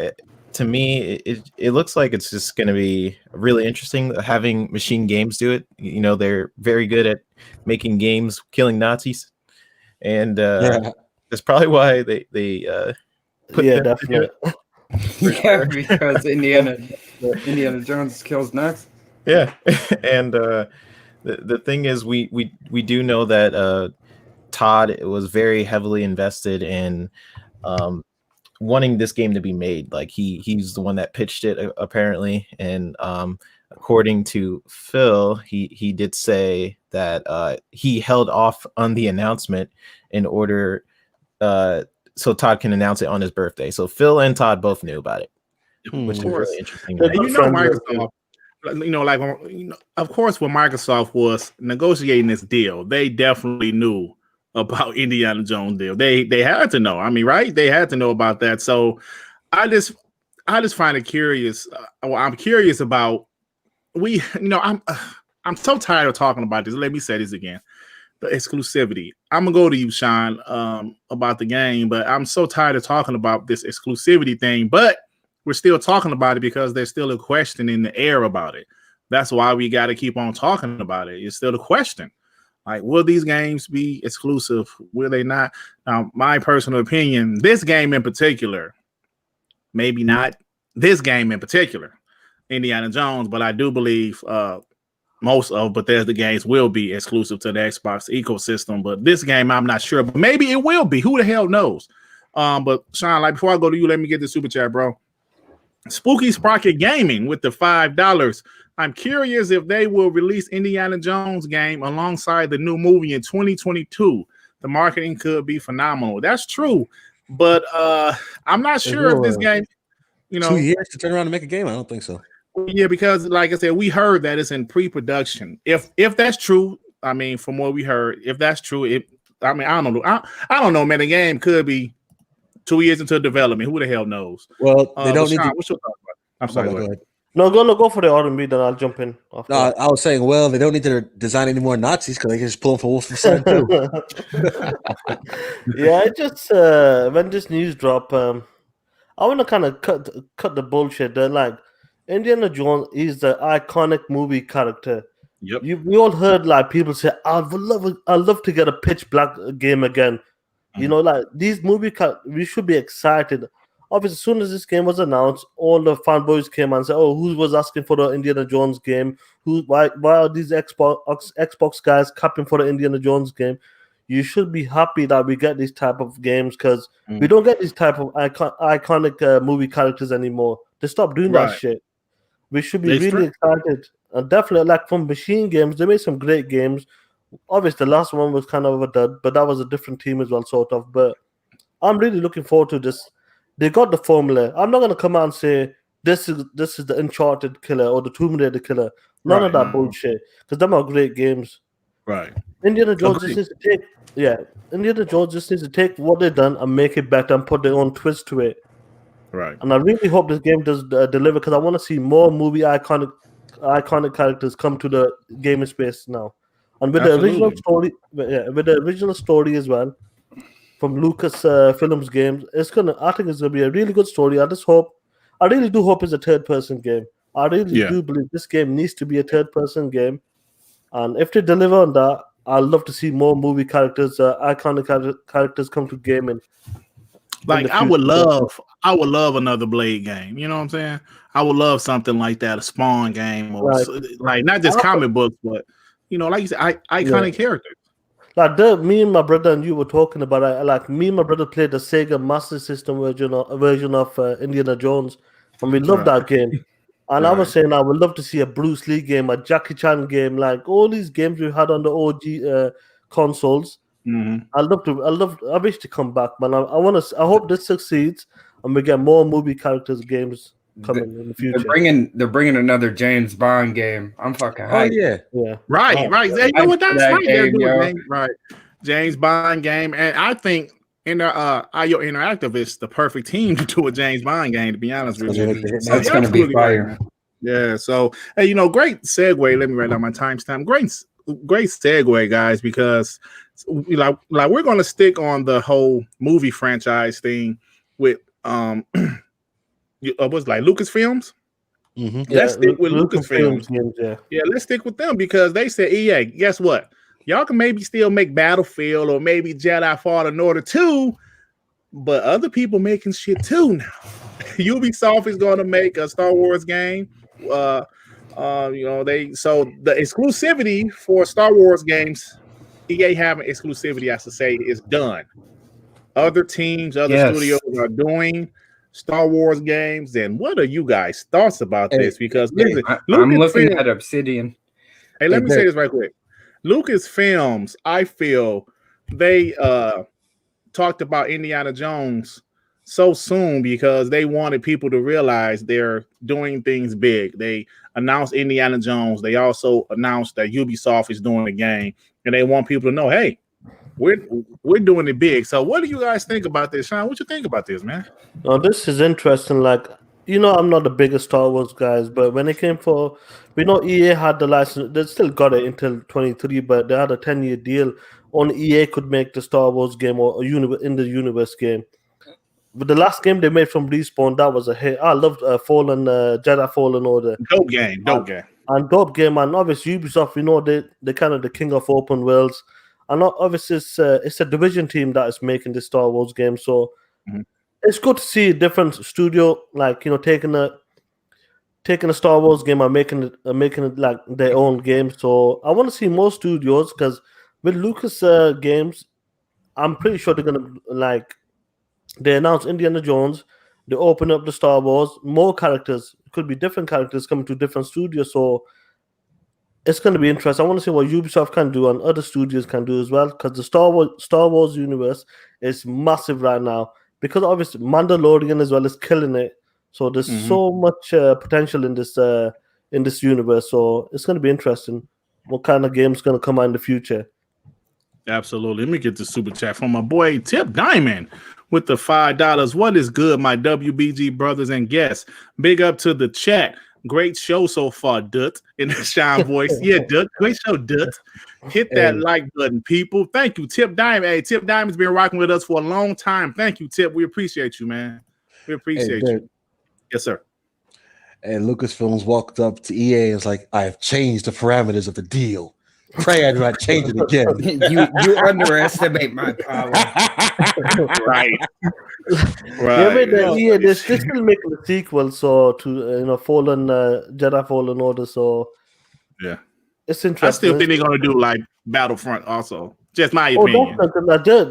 to me, it looks like it's just going to be really interesting having Machine Games do it. You know, they're very good at making games killing Nazis, and that's probably why they put them definitely. Yeah, because Indiana Jones kills Nazis. Yeah, and the thing is, we do know that Todd was very heavily invested in wanting this game to be made. Like he's the one that pitched it apparently, and according to Phil, he did say that he held off on the announcement in order so Todd can announce it on his birthday. So Phil and Todd both knew about it, which is really interesting. And Microsoft, of course, when Microsoft was negotiating this deal, they definitely knew about Indiana Jones deal. They had to know. I mean, right? They had to know about that. So I just find it curious. I'm curious about I'm so tired of talking about this. Let me say this again. The exclusivity. I'm gonna go to you, Sean, about the game, but I'm so tired of talking about this exclusivity thing. But we're still talking about it because there's still a question in the air about it. That's why we got to keep on talking about it. It's still a question. Like, will these games be exclusive? Will they not? Now, my personal opinion, this game in particular, maybe not this game in particular, Indiana Jones, but I do believe most of Bethesda games will be exclusive to the Xbox ecosystem. But this game, I'm not sure. But maybe it will be. Who the hell knows? But Sean, like, before I go to you, let me get the super chat, bro. Spooky Sprocket Gaming with the $5. I'm curious if they will release Indiana Jones game alongside the new movie in 2022. The marketing could be phenomenal. That's true, but I'm not sure if this game, 2 years to turn around and make a game. I don't think so. Yeah, because like I said, we heard that it's in pre-production. If that's true, I mean, from what we heard, if that's true, I don't know. I don't know, man. The game could be 2 years into development. Who the hell knows? Well, they don't need. Sean, what's your thought about it? I'm sorry. Go ahead. No, go for the R&B, then I'll jump in. No, I was saying, well, they don't need to design any more Nazis because they can just pull them from Wolfenstein too. Yeah, I just when this news drop, I want to kind of cut the bullshit. Like, Indiana Jones is the iconic movie character. Yep. We all heard like people say, I'd love to get a pitch black game again. You know, like these we should be excited. Obviously, as soon as this game was announced, all the fanboys came and said, "Oh, who was asking for the Indiana Jones game? Why are these Xbox guys capping for the Indiana Jones game?" You should be happy that we get these type of games because we don't get these type of iconic movie characters anymore. They stopped doing that shit. We should be really excited. And definitely, like from Machine Games, they made some great games. Obviously, the last one was kind of a dud, but that was a different team as well, sort of. But I'm really looking forward to this. They got the formula. I'm not gonna come out and say this is the Uncharted killer or the Tomb Raider killer. None of that bullshit. Because them are great games. Right. Indiana Jones just needs to take what they've done and make it better and put their own twist to it. Right. And I really hope this game does deliver because I want to see more movie iconic characters come to the gaming space now. And with the original story as well. From Lucas Films games, I think it's gonna be a really good story. I just hope I really do hope it's a third-person game. I really Yeah. do believe this game needs to be a third-person game. And if they deliver on that, I'd love to see more movie characters, iconic characters come to gaming. Like I would love another Blade game. You know what I'm saying? I would love something like that, a Spawn game, or like not just comic books, but you know, like you said, iconic characters. Like me and my brother and you were talking about it. Like me and my brother played the Sega Master System version of Indiana Jones, and we loved that game. And I was saying I would love to see a Bruce Lee game, a Jackie Chan game, like all these games we had on the OG consoles. I wish to come back, man. I hope this succeeds and we get more movie characters games coming in the future. They're bringing another James Bond game. I'm fucking hyped. Right. You know what? That's right. Right. James Bond game, and I think IO Interactive is the perfect team to do a James Bond game. To be honest with you, that's going to be fire. Yeah. So, hey, you know, great segue. Let me write down my timestamp. Great segue, guys, because like we're going to stick on the whole movie franchise thing with what's like Lucasfilms. Let's stick with Lucasfilms. Let's stick with them because they said, EA, guess what? Y'all can maybe still make Battlefield or maybe Jedi Fallen Order 2, but other people making shit too now. Ubisoft is going to make a Star Wars game. You know, the exclusivity for Star Wars games, EA having exclusivity, I should say, is done. Other teams, studios are doing Star Wars games. And what are you guys' thoughts about this? Because I'm looking at Obsidian. Hey, let me say this right quick. Lucasfilms, I feel they talked about Indiana Jones so soon because they wanted people to realize they're doing things big. They announced Indiana Jones. They also announced that Ubisoft is doing the game, and they want people to know, hey, we're doing it big. So what do you guys think about this, Sean? What you think about this, man? Oh, this is interesting. Like, you know, I'm not the biggest Star Wars guys, but when it came for, we know EA had the license. They still got it until 23, but they had a 10-year deal. Only EA could make the Star Wars game or in the universe game. But the last game they made from Respawn, that was a hit. I loved Jedi Fallen Order. Dope game. And dope game. And obviously Ubisoft, we know they're kind of the king of open worlds. And obviously it's a Division team that is making the Star Wars game. So it's good to see a different studio, like, you know, taking a Star Wars game and making it like their own game. So I want to see more studios because with Lucas games, I'm pretty sure they're gonna they announced Indiana Jones, they open up the Star Wars, more characters. It could be different characters coming to different studios. So it's going to be interesting. I want to see what Ubisoft can do and other studios can do as well, because the Star Wars universe is massive right now. Because obviously Mandalorian as well is killing it. So there's so much potential in this universe. So it's going to be interesting. What kind of game's going to come out in the future? Absolutely. Let me get the super chat from my boy Tip Diamond with the $5. What is good, my WBG brothers and guests? Big up to the chat. Great show so far, Dut. In the Shine voice. Yeah, Dut. Great show, Dut. Hit that like button, people. Thank you, Tip Diamond. Hey, Tip Diamond's been rocking with us for a long time. Thank you, Tip. We appreciate you, man. We appreciate you. Yes, sir. And Lucasfilms walked up to EA and was like, I have changed the parameters of the deal. Pray I do not change it again. you underestimate my power. Right. Yeah, they're still making a sequel, so to Jedi Fallen Order. So yeah, it's interesting. I still think they're gonna do like Battlefront, also. Just my opinion.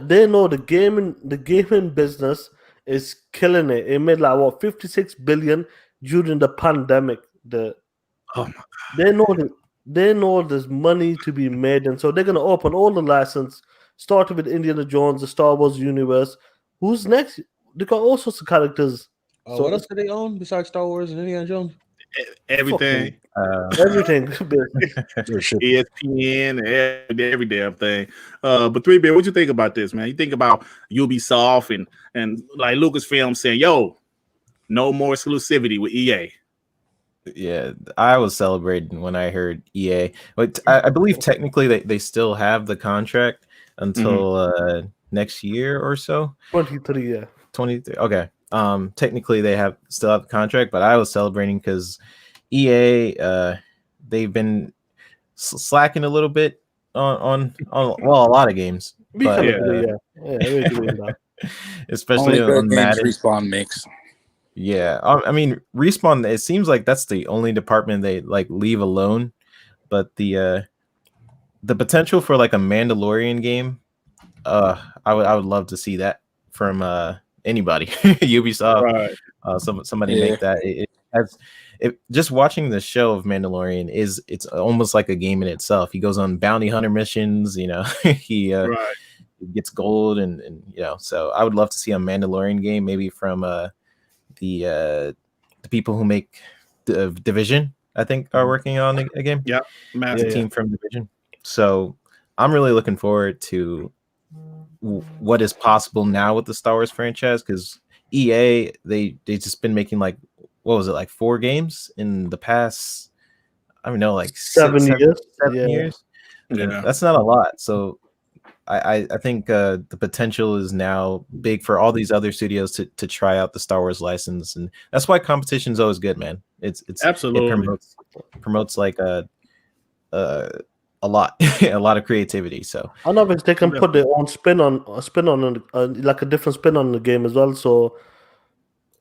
They know the gaming business is killing it. It made like 56 billion during the pandemic. Oh my God. They know there's money to be made, and so they're going to open all the license, starting with Indiana Jones, the Star Wars universe. Who's next? They got all sorts of characters. So what else do they own besides Star Wars and Indiana Jones? Everything. Everything. ESPN, every damn thing. But 3-Bit, what you think about this, man? You think about Ubisoft and like Lucasfilm saying, yo, no more exclusivity with EA. Yeah, I was celebrating when I heard EA. But I believe technically they still have the contract until next year or so. 23, yeah. 23. Okay. Technically, they still have the contract, but I was celebrating because EA, they've been slacking a little bit on a lot of games. We But, can agree, we agree on that. Especially Only on good games Madden. Respawn makes. Yeah, I mean, Respawn. It seems like that's the only department they like leave alone. But the potential for like a Mandalorian game, I would love to see that from anybody, Ubisoft, Right. somebody make that. Just watching the show of Mandalorian it's almost like a game in itself. He goes on bounty hunter missions, he Right. gets gold and so I would love to see a Mandalorian game, maybe from the people who make the Division, I think, are working on a game. Yeah, It's a team from Division. So I'm really looking forward to what is possible now with the Star Wars franchise, because EA they just been making like, what was it, like 4 games in the past, I don't know, like 7 years. 7 years. Yeah. That's not a lot. So I think the potential is now big for all these other studios to try out the Star Wars license, and that's why competition is always good, man. It's Absolutely. it promotes like a lot a lot of creativity. So I know if they can put their own spin on like a different spin on the game as well. So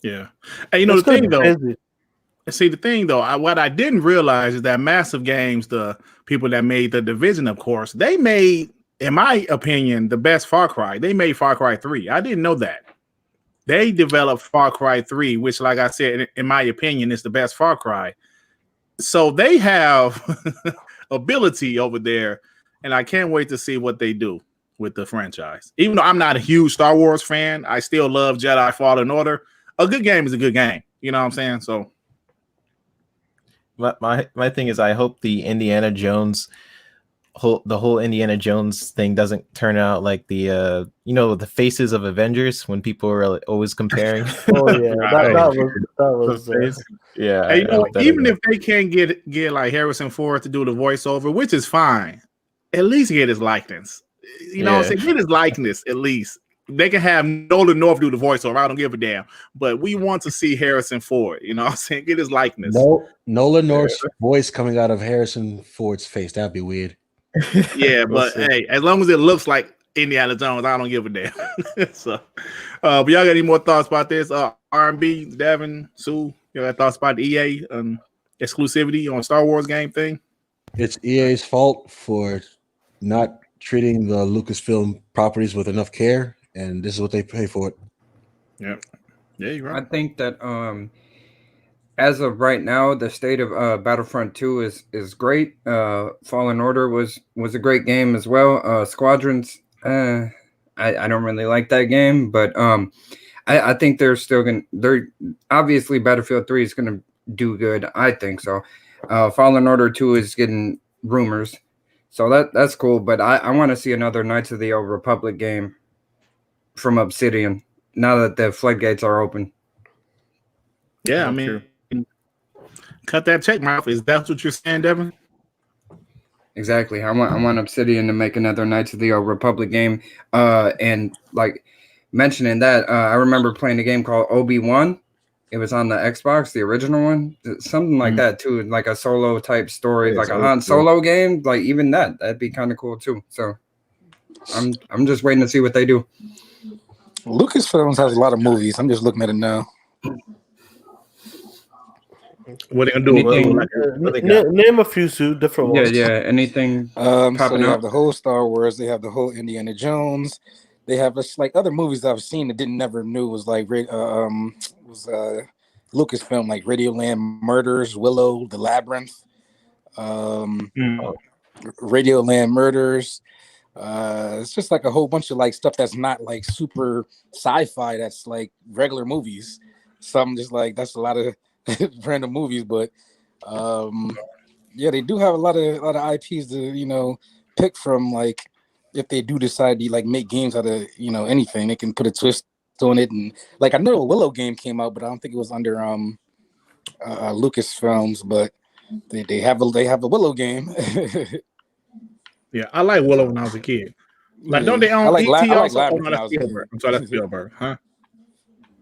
yeah, and the it's gonna thing be though. crazy. See, the thing though, what I didn't realize is that Massive Games, the people that made the Division, of course, they made, in my opinion, the best Far Cry. They made Far Cry 3. I didn't know that. They developed Far Cry 3, which, like I said, in my opinion, is the best Far Cry. So they have ability over there, and I can't wait to see what they do with the franchise. Even though I'm not a huge Star Wars fan, I still love Jedi Fallen Order. A good game is a good game. You know what I'm saying? So my thing is, I hope the Indiana Jones the whole Indiana Jones thing doesn't turn out like the the faces of Avengers, when people were always comparing. Oh yeah, that was yeah. Hey, even if they can't get like Harrison Ford to do the voiceover, which is fine, at least get his likeness. You know what I'm saying? Get his likeness at least. They can have Nolan North do the voiceover. I don't give a damn. But we want to see Harrison Ford. You know what I'm saying? Get his likeness. No, Nolan North's voice coming out of Harrison Ford's face. That'd be weird. Yeah, but hey, as long as it looks like Indiana Jones, I don't give a damn. So, but y'all got any more thoughts about this? R&B, Devin, Sue, y'all got thoughts about the EA exclusivity on Star Wars game thing? It's EA's fault for not treating the Lucasfilm properties with enough care, and this is what they pay for it. Yeah, you're right. I think that as of right now, the state of Battlefront 2 is great. Fallen Order was a great game as well. Squadrons, I don't really like that game, but I think they're obviously Battlefield 3 is gonna do good. I think so. Fallen Order 2 is getting rumors, so that's cool. But I want to see another Knights of the Old Republic game from Obsidian now that the floodgates are open. Yeah, I mean, cut that check mouth. Is that what you're saying, Devin? Exactly. I want Obsidian to make another Knights of the Old Republic game. And like mentioning that, I remember playing a game called Obi-Wan. It was on the Xbox, the original one, something like that too, like a solo type story, like a Han Solo game. Like even that'd be kind of cool too. So I'm just waiting to see what they do. Lucasfilms has a lot of movies. I'm just looking at it now. What are they gonna do? Name a few different ones. Yeah. Anything So popping they up? have the whole Star Wars. They have the whole Indiana Jones. They have like other movies I've seen that never knew was like Lucasfilm, like Radioland Murders, Willow, The Labyrinth, Radioland Murders. It's just like a whole bunch of like stuff that's not like super sci-fi. That's like regular movies. Some just like that's a lot of random movies, but yeah, they do have a lot of IPs to pick from. Like if they do decide to like make games out of anything, they can put a twist on it. And like I know a Willow game came out, but I don't think it was under Lucasfilms. But they have a Willow game. Yeah, I like Willow when I was a kid. Like, don't they own I like E.T. Labyrinth also? when I was a kid. I'm sorry, that's Spielberg, huh?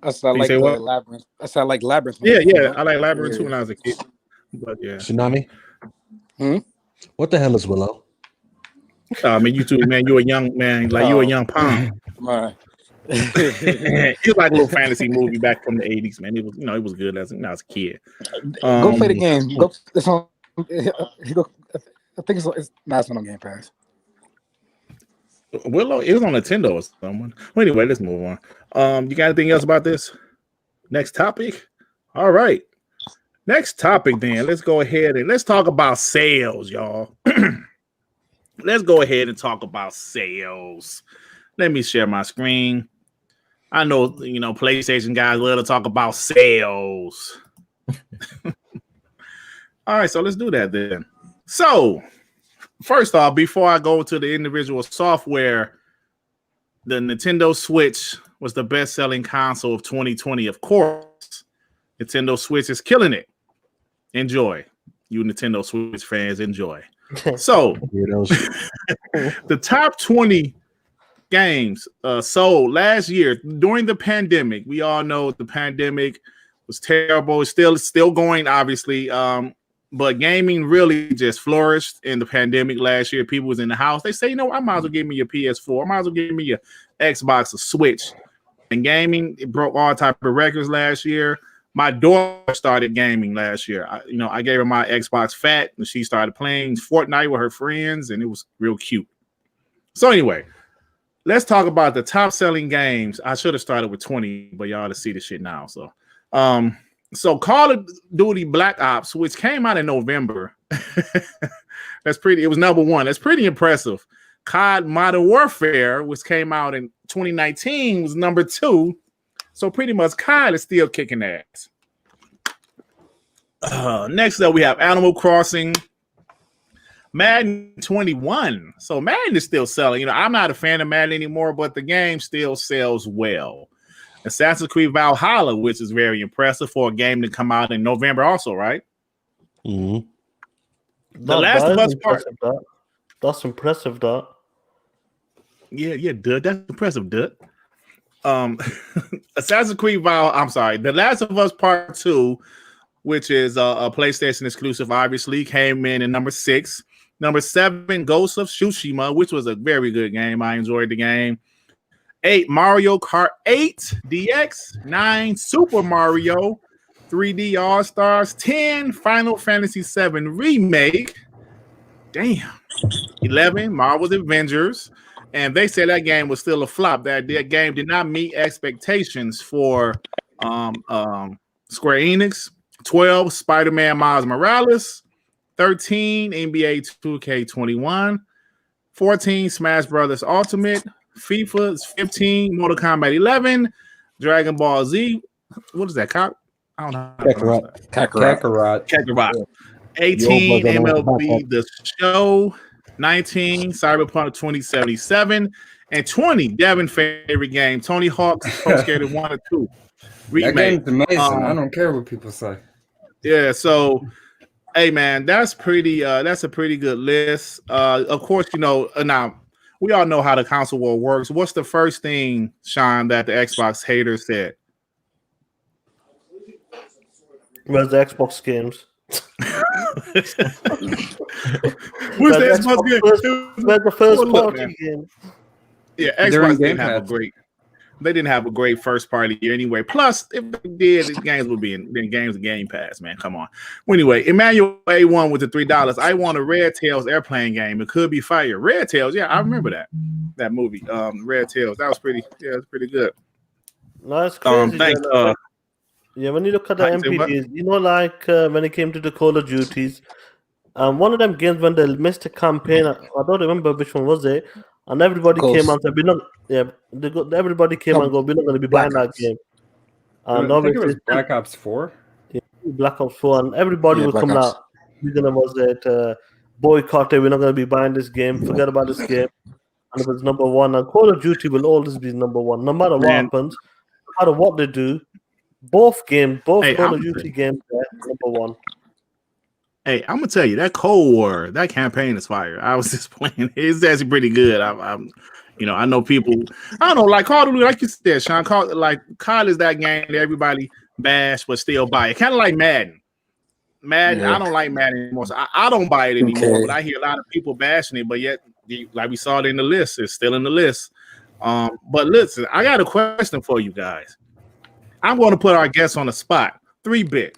I said I like Labyrinth. I said I like Labyrinth. Yeah. I like Labyrinth too when I was a kid. But yeah. Tsunami. What the hell is Willow? I mean, you too, man. You're a young man, like you're a young pond. Right. It was like a little fantasy movie back from the 80s, man. It was, it was good as a kid. Go play the game. Go. It's on. I think it's not on Game Pass. Willow, it was on Nintendo or someone. Well, anyway, let's move on. You got anything else about this? Next topic. All right. Next topic, then. Let's go ahead and let's talk about sales, y'all. Let's go ahead and talk about sales. Let me share my screen. I know, PlayStation guys love to talk about sales. All right, so let's do that then. So, first off, before I go to the individual software, the Nintendo Switch was the best-selling console of 2020, of course. Nintendo Switch is killing it. Enjoy. You Nintendo Switch fans, enjoy. So, the top 20 games sold last year during the pandemic. We all know the pandemic was terrible. It's still going, obviously. But gaming really just flourished in the pandemic last year. People was in the house. They say, I might as well give me your PS4. I might as well give me your Xbox or Switch. And gaming, it broke all type of records last year. My daughter started gaming last year. I gave her my Xbox Fat, and she started playing Fortnite with her friends, and it was real cute. So anyway, let's talk about the top-selling games. I should have started with 20, but y'all to see the shit now. So Call of Duty Black Ops, which came out in November, it was number one. That's pretty impressive. COD Modern Warfare, which came out in 2019, was number 2. So pretty much COD is still kicking ass. Next up, we have Animal Crossing, Madden 21. So Madden is still selling. I'm not a fan of Madden anymore, but the game still sells well. Assassin's Creed Valhalla, which is very impressive for a game to come out in November also, right? Mm-hmm. The Last of Us part. That's impressive, Dot. Yeah, Dud. That's impressive, Dud. Assassin's Creed The Last of Us Part 2, which is a PlayStation exclusive, obviously, came in at number 6. Number 7, Ghost of Tsushima, which was a very good game. I enjoyed the game. 8, Mario Kart 8 DX. 9, Super Mario 3D All-Stars. 10, Final Fantasy 7 Remake. Damn. 11, Marvel's Avengers. And they said that game was still a flop. That game did not meet expectations for Square Enix. 12, Spider-Man Miles Morales. 13, NBA2k21. 14, Smash Brothers Ultimate. FIFA 15, Mortal Kombat 11, Dragon Ball Z. What is that? I don't know. Kakarot. 18, MLB The Show. 19, Cyberpunk 2077. And 20, Devin's favorite game, Tony Hawk's Pro Skater 1 and 2. Remake. That game's amazing. I don't care what people say. Yeah, so hey man, that's a pretty good list. Of course, now we all know how the console war works. What's the first thing, Sean, that the Xbox haters said? Where's the Xbox games? Where's the Xbox games? Where's the first party game? Yeah, Xbox didn't have a great first party year anyway. Plus, if they did, the games would be in games of Game Pass, man. Come on. Well, anyway, Emmanuel A1 with the $3. I want a Red Tails airplane game. It could be fire. Red Tails, yeah, I remember that movie. Red Tails. That was pretty good. No, it's crazy. Thanks. Yeah, when you look at the MPDs, when it came to the Call of Duties, one of them games when they missed a campaign, I don't remember which one was it, and everybody came and said, everybody came and go, we're not going to be buying that game. And I think it was Black Ops 4. Yeah, Black Ops 4, and everybody was coming out. We're going boycott it, we're not going to be buying this game, forget about this game. And it was number 1, and Call of Duty will always be number 1, no matter what happens, no matter what they do. Both Call of Duty games are number 1. Hey, I'm gonna tell you that Cold War, that campaign is fire. I was just playing; it's actually pretty good. You know, I know people. I don't know, like Call of Duty, like you said, Sean. COD is that game that everybody bash but still buy it. Kind of like Madden. I don't like Madden anymore. So I don't buy it anymore. But I hear a lot of people bashing it. But yet, like we saw it in the list, it's still in the list. But listen, I got a question for you guys. I'm going to put our guests on the spot. 3-bit.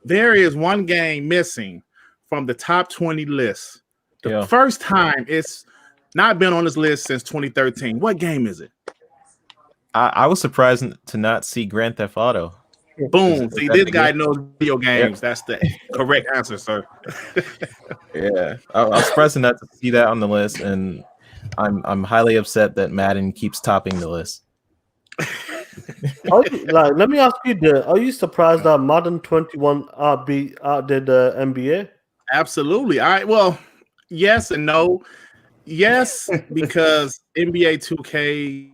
There is one game missing from the top 20 list. The first time it's not been on this list since 2013. What game is it? I was surprised to not see Grand Theft Auto. Boom. See, this guy knows video games. That's the correct answer, sir. Yeah. I was surprised to not see that on the list, and I'm highly upset that Madden keeps topping the list. Let me ask you, are you surprised that Madden 21 outdid NBA? Absolutely. Well, yes and no. Yes, because NBA 2K,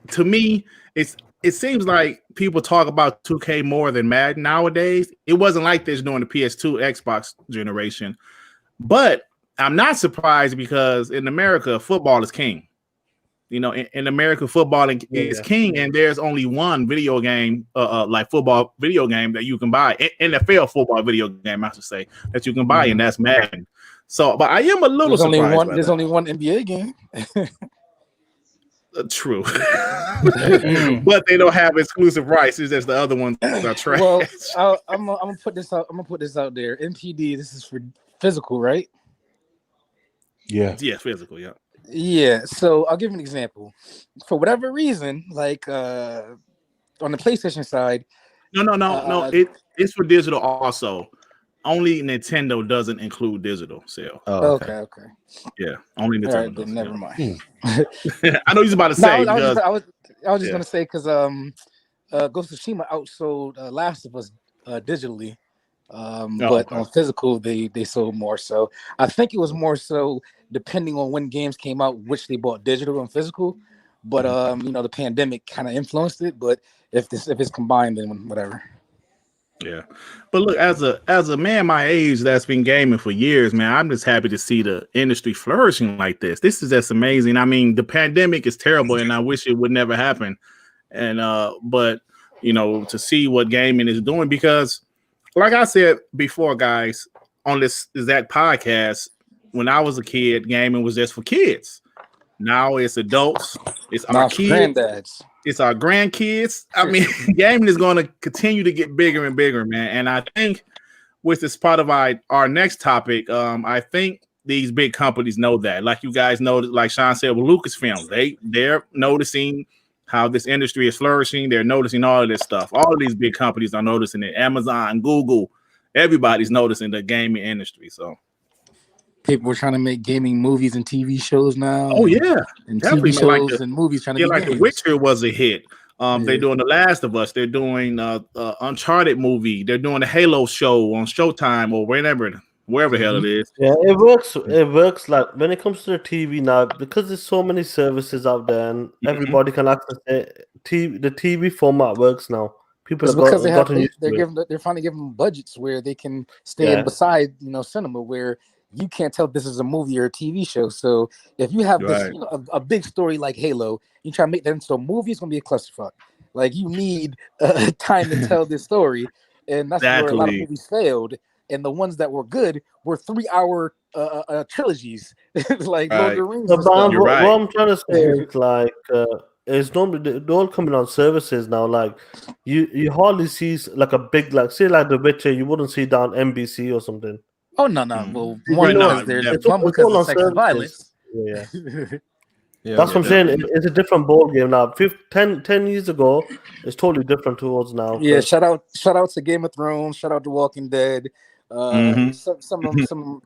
to me, it seems like people talk about 2K more than Madden nowadays. It wasn't like this during the PS2 Xbox generation. But I'm not surprised because in America, football is king. You know, in America, football is king, and there's only one video game, like football video game that you can buy, NFL football video game, I should say, that you can buy, and that's Madden. So, but I am a little surprised. There's only one NBA game. True, but they don't have exclusive rights. It's just the other ones are trash. Well, I'm gonna put this out. I'm gonna put this out there. MPD. This is for physical, right? Yeah. Yeah, physical. Yeah. Yeah. So I'll give an example. For whatever reason, like on the PlayStation side. No. It's for digital also. Only Nintendo doesn't include digital sale. Oh, okay. Yeah, only Nintendo. All right, then never mind. I know he's about to say. I was just gonna say because Ghost of Tsushima outsold Last of Us digitally, but on physical they sold more. So I think it was more so depending on when games came out, which they bought digital and physical. But the pandemic kind of influenced it. But if it's combined, then whatever. Yeah, but look, as a man my age that's been gaming for years, man, I'm just happy to see the industry flourishing like this. This is just amazing. I mean, the pandemic is terrible, and I wish it would never happen. And but to see what gaming is doing, because, like I said before, guys, on this exact podcast, when I was a kid, gaming was just for kids. Now it's adults. It's our kids. Granddads. It's our grandkids. I mean, gaming is going to continue to get bigger and bigger, man. And I think with this part of our next topic, I think these big companies know that. Like you guys know, like Sean said with Lucasfilm, they're noticing how this industry is flourishing. They're noticing all of this stuff. All of these big companies are noticing it. Amazon, Google, everybody's noticing the gaming industry. So people were trying to make gaming movies and TV shows now. Oh yeah, and TV shows and movies trying to be like The Witcher was a hit. They're doing The Last of Us. They're doing Uncharted movie. They're doing the Halo show on Showtime or wherever the hell it is. Yeah, it works. It works like when it comes to the TV now, because there's so many services out there and everybody can access it. The TV format works now. People because they're finally giving them budgets where they can stand beside cinema where you can't tell if this is a movie or a TV show. So if you have this, a big story like Halo, you try to make that into a movie, it's gonna be a clusterfuck. Like you need time to tell this story, and that's where a lot of movies failed. And the ones that were good were 3-hour trilogies, like Lord of the Rings. What I'm trying to say is like it's normally they're all coming on services now. Like you hardly see like a big say like The Witcher, you wouldn't see down NBC or something. Oh no! Well, one there's one because of sex and violence. Yeah, that's what I'm saying. It's a different ball game now. 10 years ago, it's totally different towards now. Yeah, shout out to Game of Thrones. Shout out to Walking Dead. Some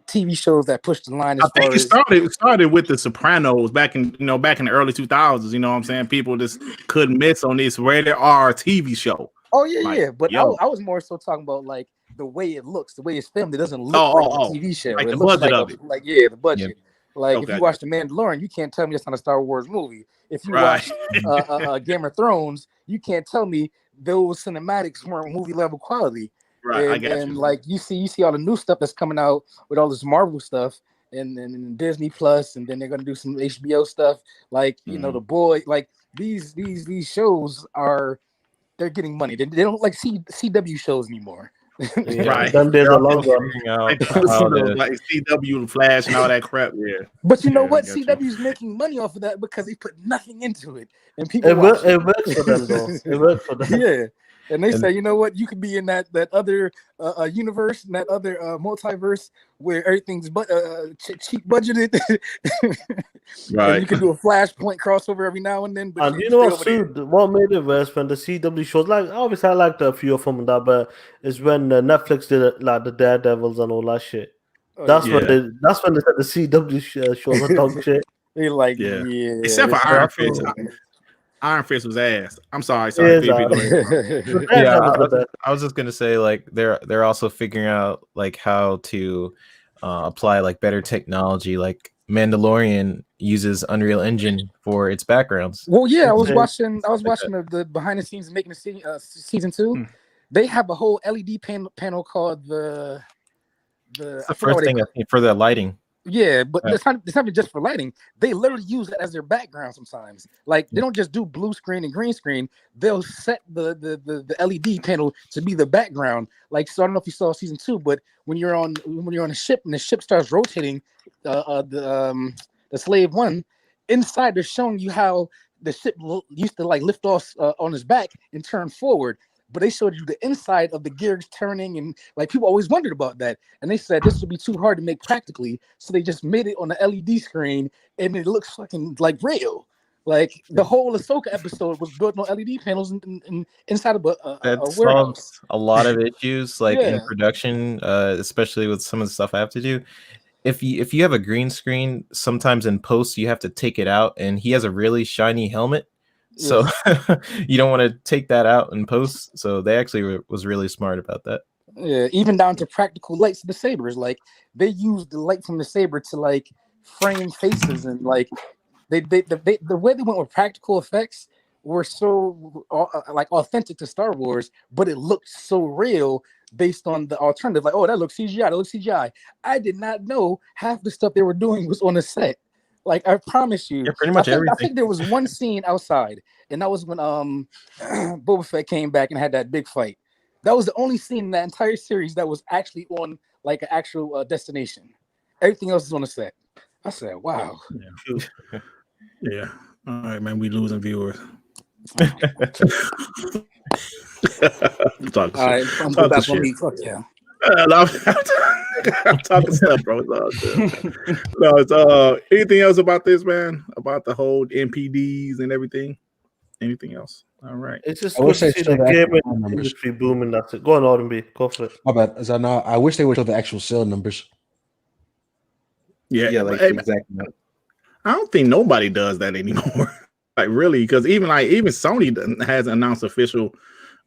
TV shows that pushed the line. I think it started with The Sopranos back in the early 2000s. You know what I'm saying? People just couldn't miss on this rated R TV show. Oh yeah. But I was more so talking about like the way it looks, the way it's filmed. It doesn't look like a TV show. Like it the budget of it. The budget. Yeah. Like if you watch The Mandalorian, you can't tell me it's not a Star Wars movie. If you watch Game of Thrones, you can't tell me those cinematics weren't movie level quality. Right, and like you see all the new stuff that's coming out with all this Marvel stuff, and Disney Plus, and then they're gonna do some HBO stuff. Like The Boy, like these shows they're getting money. They don't like CW shows anymore. Right. Them days are long gone. Like CW Flash and all that crap. Yeah. But you know what? CW's making money off of that because they put nothing into it, and people it works for them though. It works for them. Yeah. And they say, you know what? You could be in that other universe, in that other multiverse where everything's cheap budgeted. Right. And you can do a Flashpoint crossover every now and then. But and you know what made it worse when the CW shows, like obviously I liked a few of them and that, but it's when Netflix did it, like the Daredevils and all that shit. That's when they said the CW shows are dog shit. They like except for Iron Fist. Iron Fist was ass. I'm sorry. I was just gonna say, like, they're also figuring out like how to apply like better technology. Like Mandalorian uses Unreal Engine for its backgrounds. Well, yeah, I was watching the behind the scenes making the season 2. They have a whole LED panel called the first thing I think for the lighting. Yeah, but it's not even just for lighting. They literally use it as their background sometimes. Like they don't just do blue screen and green screen. They'll set the LED panel to be the background. Like, so I don't know if you saw season 2, but when you're on a ship and the ship starts rotating, the slave one, inside they're showing you how the ship used to like lift off on his back and turn forward. But they showed you the inside of the gears turning, and like people always wondered about that. And they said this would be too hard to make practically, so they just made it on the LED screen, and it looks fucking like real. Like the whole Ahsoka episode was built on LED panels inside of a warehouse. Solves a lot of issues, like in production, especially with some of the stuff I have to do. If you have a green screen, sometimes in post you have to take it out, and he has a really shiny helmet. So you don't want to take that out in post. So they actually was really smart about that. Yeah, even down to practical lights of the sabers. Like they used the light from the saber to like frame faces, and like the way they went with practical effects were so like authentic to Star Wars, but it looked so real based on the alternative. Like, oh, that looks CGI. That looks CGI. I did not know half the stuff they were doing was on the set. Like, I promise you, pretty much everything. I think there was one scene outside, and that was when Boba Fett came back and had that big fight. That was the only scene in that entire series that was actually on like an actual destination. Everything else is on the set. I said, "Wow." Yeah. All right, man. We losing viewers. All right, I'm going back on me. Fuck yeah. I'm talking stuff, bro. No, it's anything else about this, man? About the whole NPDs and everything? Anything else? All right. It's just good to see the gaming industry booming. That's it. Go on, R&B. Go for it. My bad. As I wish they would show the actual sale numbers. Yeah, like exactly. I don't think nobody does that anymore. Like really, because even Sony has announced official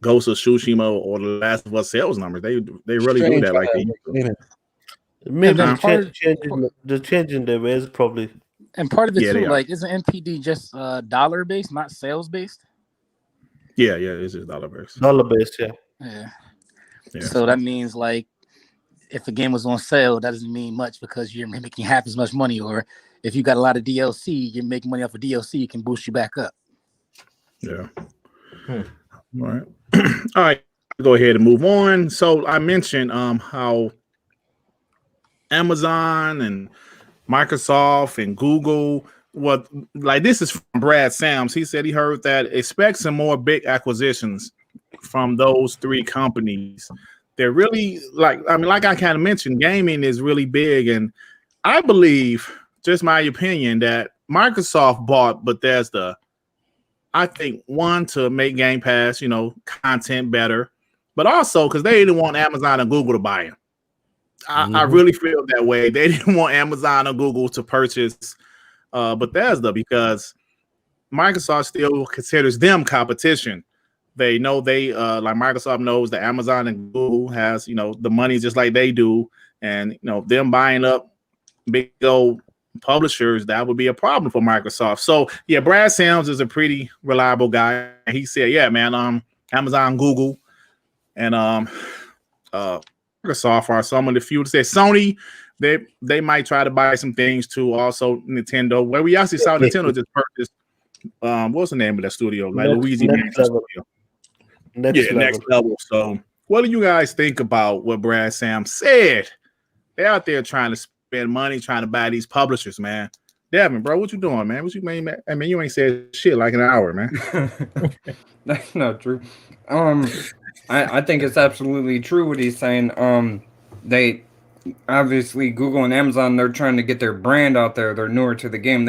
Ghost of Tsushima or The Last of Us sales numbers. They really do that. Like maybe they're changing their ways probably. And part of it too, like, isn't NPD just dollar based, not sales based? Yeah, it's just dollar based. Dollar based, yeah. So that means like if the game was on sale, that doesn't mean much because you're making half as much money. Or if you got a lot of DLC, you're making money off of DLC, it can boost you back up. Yeah. All right. All right. Go ahead and move on. So I mentioned how Amazon and Microsoft and Google, this is from Brad Sams. He said he heard that expect some more big acquisitions from those three companies. They're really like I kind of mentioned, gaming is really big. And I believe, just my opinion, that Microsoft bought Bethesda, I think, one, to make Game Pass, content better, but also because they didn't want Amazon and Google to buy it. I really feel that way. They didn't want Amazon or Google to purchase Bethesda because Microsoft still considers them competition. They know like Microsoft knows that Amazon and Google has, the money just like they do. And, them buying up big old publishers, that would be a problem for Microsoft. So, yeah, Brad Sams is a pretty reliable guy. He said, yeah, man, Amazon, Google, and Microsoft are some of the few. Say Sony they might try to buy some things too. Also, Nintendo. Where we actually saw Nintendo just purchased. What's the name of that studio? Like Louisiana studio. Next level. So, what do you guys think about what Brad Sam said? They're out there trying to spend money, trying to buy these publishers, man. Devin, bro, what you doing, man? What you mean? I mean, you ain't said shit like an hour, man. That's not true. I think it's absolutely true what he's saying. They obviously Google and Amazon, they're trying to get their brand out there. They're newer to the game.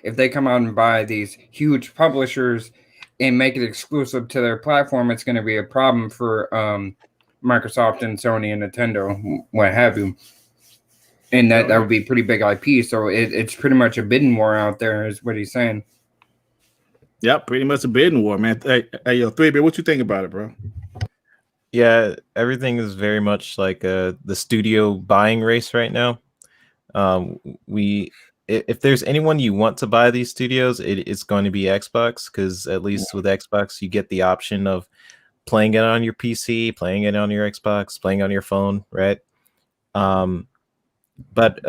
If they come out and buy these huge publishers and make it exclusive to their platform, it's going to be a problem for Microsoft and Sony and Nintendo, what have you. And that would be pretty big IP. So it's pretty much a bidding war out there, is what he's saying. Yep, pretty much a bidding war, man. Hey, yo, 3-Bit, what you think about it, bro? Yeah, everything is very much like the studio buying race right now. If there's anyone you want to buy these studios, it's going to be Xbox, because at least with Xbox, you get the option of playing it on your PC, playing it on your Xbox, playing on your phone, right? But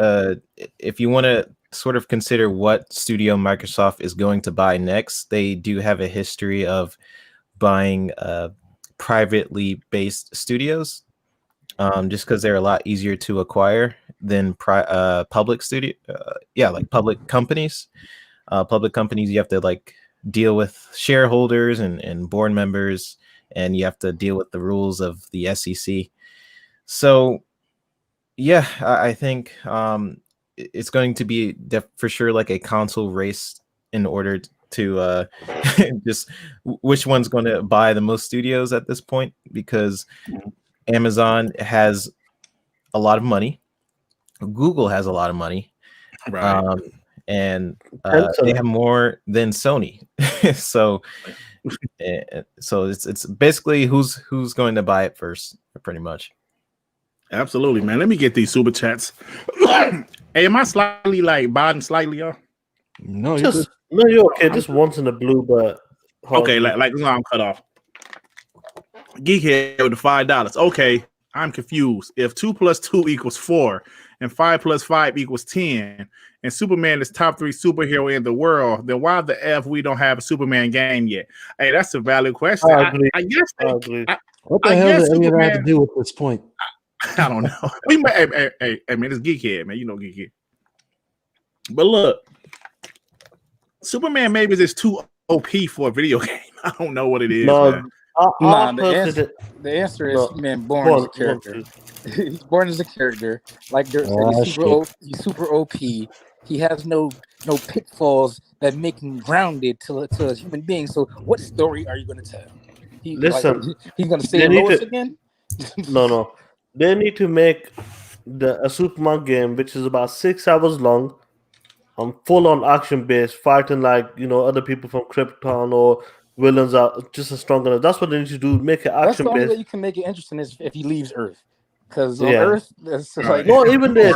if you want to sort of consider what studio Microsoft is going to buy next, they do have a history of buying privately based studios, just because they're a lot easier to acquire than public studio. Like public companies. Public companies, you have to like deal with shareholders and board members, and you have to deal with the rules of the SEC. So yeah, I think it's going to be for sure like a console race in order to just which one's going to buy the most studios at this point, because Amazon has a lot of money, Google has a lot of money, right? And they have more than Sony. so it's basically who's going to buy it first, pretty much. Absolutely, man. Let me get these super chats. Hey, am I slightly like bobbing slightly, y'all? No, you're okay. Just once in the blue, but okay, like I'm cut off. Geekhead with the $5. Okay, I'm confused. If 2 + 2 = 4, and 5 + 5 = 10, and Superman is top 3 superhero in the world, then why the F we don't have a Superman game yet? Hey, that's a valid question. I guess. What the hell does any of that have to do with this point? I don't know. We might, hey, man, it's Geekhead, man. You know Geekhead. But look, Superman maybe is just too OP for a video game. I don't know what it is. The answer is Superman born as a character. He's born as a character. Like Dirt said, he's super OP. He has no pitfalls that make him grounded to a human being. So what story are you going to tell? Listen, he's going to say Lois again? No. They need to make a Superman game, which is about 6 hours long, full on action based, fighting like other people from Krypton or villains are just as strong enough. That's what they need to do. Make it action based. That's the only way you can make it interesting is if he leaves Earth, because on Earth, it's like even there.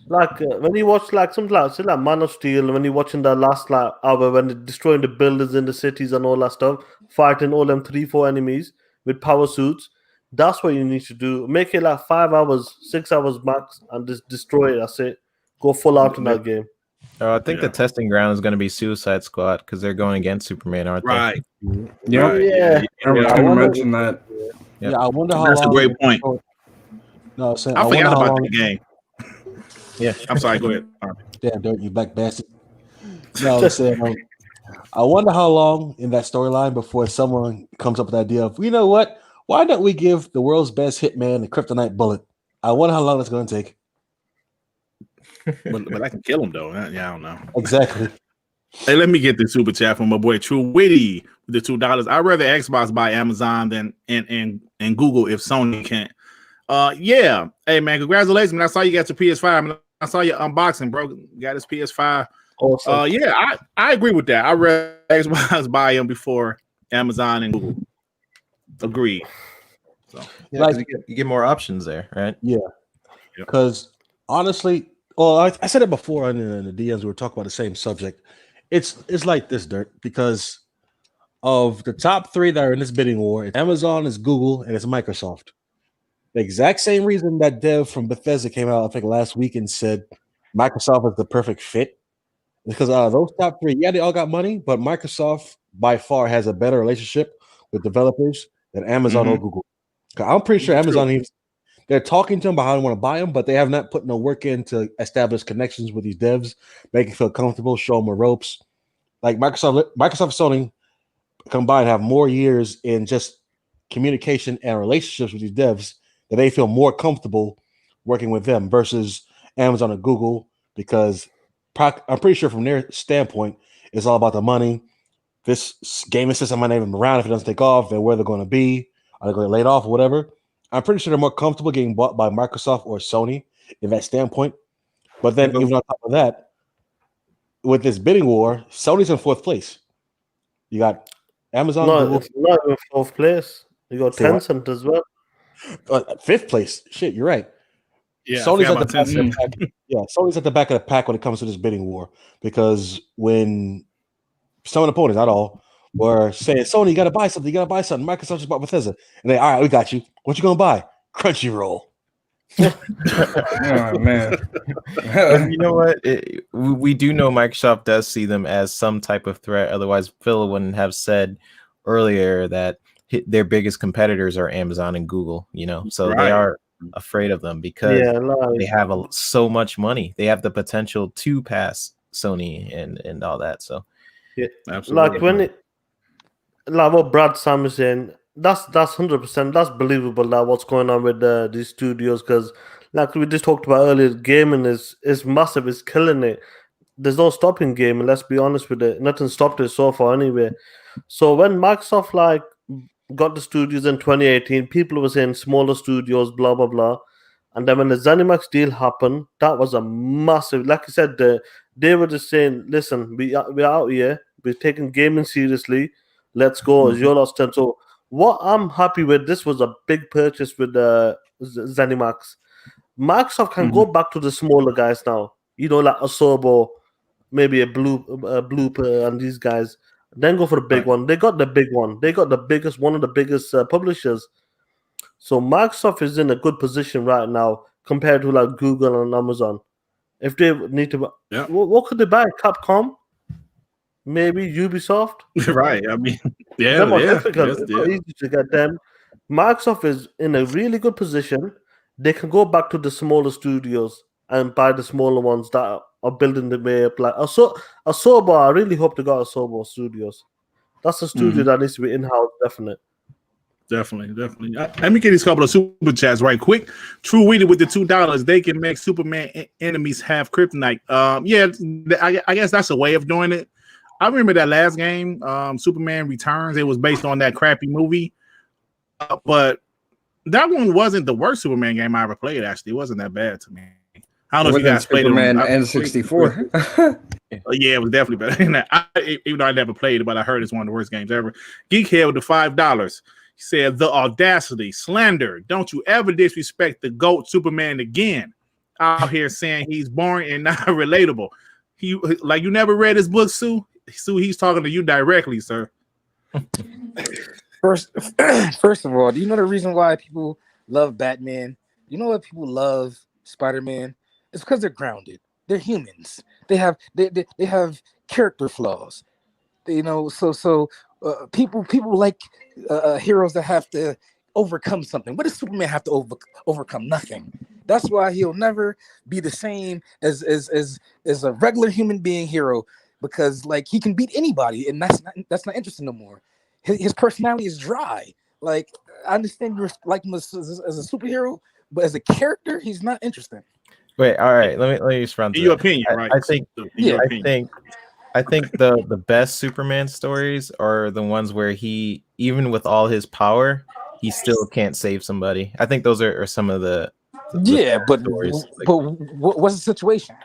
When you watch something like Man of Steel, when you're watching the last hour when they're destroying the buildings in the cities and all that stuff, fighting all them 3-4 enemies with power suits. That's what you need to do. Make it like 5 hours, 6 hours max, and just destroy it. That's it. Go full out in that game. I think the testing ground is going to be Suicide Squad, because they're going against Superman, aren't they? Right. Yeah. I was going to mention that. Yeah, I wonder how. That's long a great point. No, saying, I forgot about the game. Yeah, I'm sorry. Go ahead. Damn, Dirt, you black bastard. No, I'm saying, I wonder how long in that storyline before someone comes up with the idea of, you know what? Why don't we give the world's best hitman the kryptonite bullet? I wonder how long that's going to take. but I can kill him though. Yeah, I don't know. Exactly. Hey, let me get the super chat from my boy True Witty with the $2. I'd rather Xbox buy Amazon than and Google if Sony can't. Yeah. Hey man, congratulations, man. I saw you got your PS5. Man. I saw your unboxing, bro. You got his PS5. Awesome. Yeah, I agree with that. I'd rather Xbox buy him before Amazon and Google. Agreed. So yeah, you get more options there, right? Yeah. Because honestly, I said it before in the DMs. We were talking about the same subject. It's like this, Dirt, because of the top 3 that are in this bidding war. It's Amazon, it's Google, and it's Microsoft. The exact same reason that dev from Bethesda came out, I think, last week and said Microsoft is the perfect fit. Because those top three, yeah, they all got money, but Microsoft by far has a better relationship with developers than Amazon or Google. I'm pretty sure Amazon, they're talking to them about how they want to buy them, but they have not put no work in to establish connections with these devs, make them feel comfortable, show them the ropes. Like Microsoft and Sony combined have more years in just communication and relationships with these devs that they feel more comfortable working with them versus Amazon and Google, because I'm pretty sure from their standpoint, it's all about the money. This gaming system might not even be around if it doesn't take off, and where they're going to be, are they going to get laid off or whatever. I'm pretty sure they're more comfortable getting bought by Microsoft or Sony in that standpoint. But then even on top of that, with this bidding war, Sony's in fourth place. You got Amazon. No, it's not in fourth place. You got Tencent as well. Fifth place. Shit, you're right. Yeah, Sony's at the back of the pack. Yeah, Sony's at the back of the pack when it comes to this bidding war, because when some of the opponents, not all, were saying, Sony, you got to buy something, Microsoft just bought Bethesda. And they, all right, we got you. What you going to buy? Crunchyroll. Oh, man. You know what? We do know Microsoft does see them as some type of threat. Otherwise, Phil wouldn't have said earlier that their biggest competitors are Amazon and Google, so they are afraid of them because they have so much money. They have the potential to pass Sony and all that. So, yeah, absolutely. Like what Brad Sam is saying, that's 100%. That's believable. That what's going on with these studios, because like we just talked about earlier, gaming is massive. It's killing it. There's no stopping gaming. Let's be honest with it. Nothing stopped it so far anyway. So when Microsoft got the studios in 2018, people were saying smaller studios, blah blah blah. And then when the ZeniMax deal happened, that was a massive. Like I said, they were just saying, "Listen, we're out here. We're taking gaming seriously. Let's go." It's your last turn. So what I'm happy with, this was a big purchase with ZeniMax. Microsoft can go back to the smaller guys now. Like Asobo, maybe a Blooper, and these guys. Then go for the big one. They got the big one. They got the biggest, one of the biggest publishers. So Microsoft is in a good position right now compared to like Google and Amazon. If they need to, what could they buy? Capcom, maybe Ubisoft. Right. I mean, difficult. It's not easy to get them. Microsoft is in a really good position. They can go back to the smaller studios and buy the smaller ones that are building the way up. Like Asobo, I really hope they got Asobo Studios. That's a studio that needs to be in-house, Definitely. Let me get these couple of super chats right quick. True Weedy with the $2. They can make Superman enemies have kryptonite. I guess that's a way of doing it. I remember that last game, Superman Returns. It was based on that crappy movie, but that one wasn't the worst Superman game I ever played. Actually, it wasn't that bad to me. I don't know if you guys played Superman N64. Yeah, it was definitely better than that. Even though I never played it, but I heard it's one of the worst games ever. Geekhead with the $5. He said, the audacity, slander. Don't you ever disrespect the GOAT Superman again. Out here saying he's boring and not relatable. You never read his book, Sue? Sue, he's talking to you directly, sir. First of all, do you know the reason why people love Batman? You know why people love Spider-Man? It's because they're grounded. They're humans. They have character flaws. So people like heroes that have to overcome something. What does Superman have to overcome? Nothing. That's why he'll never be the same as a regular human being hero, because like he can beat anybody, and that's not interesting no more. His personality is dry. Like, I understand you like him as a superhero, but as a character, he's not interesting. Wait, all right. Let me just run through your opinion, right? I think the best Superman stories are the ones where he, even with all his power, he still can't save somebody. I think those are some of the stories. But what's the situation?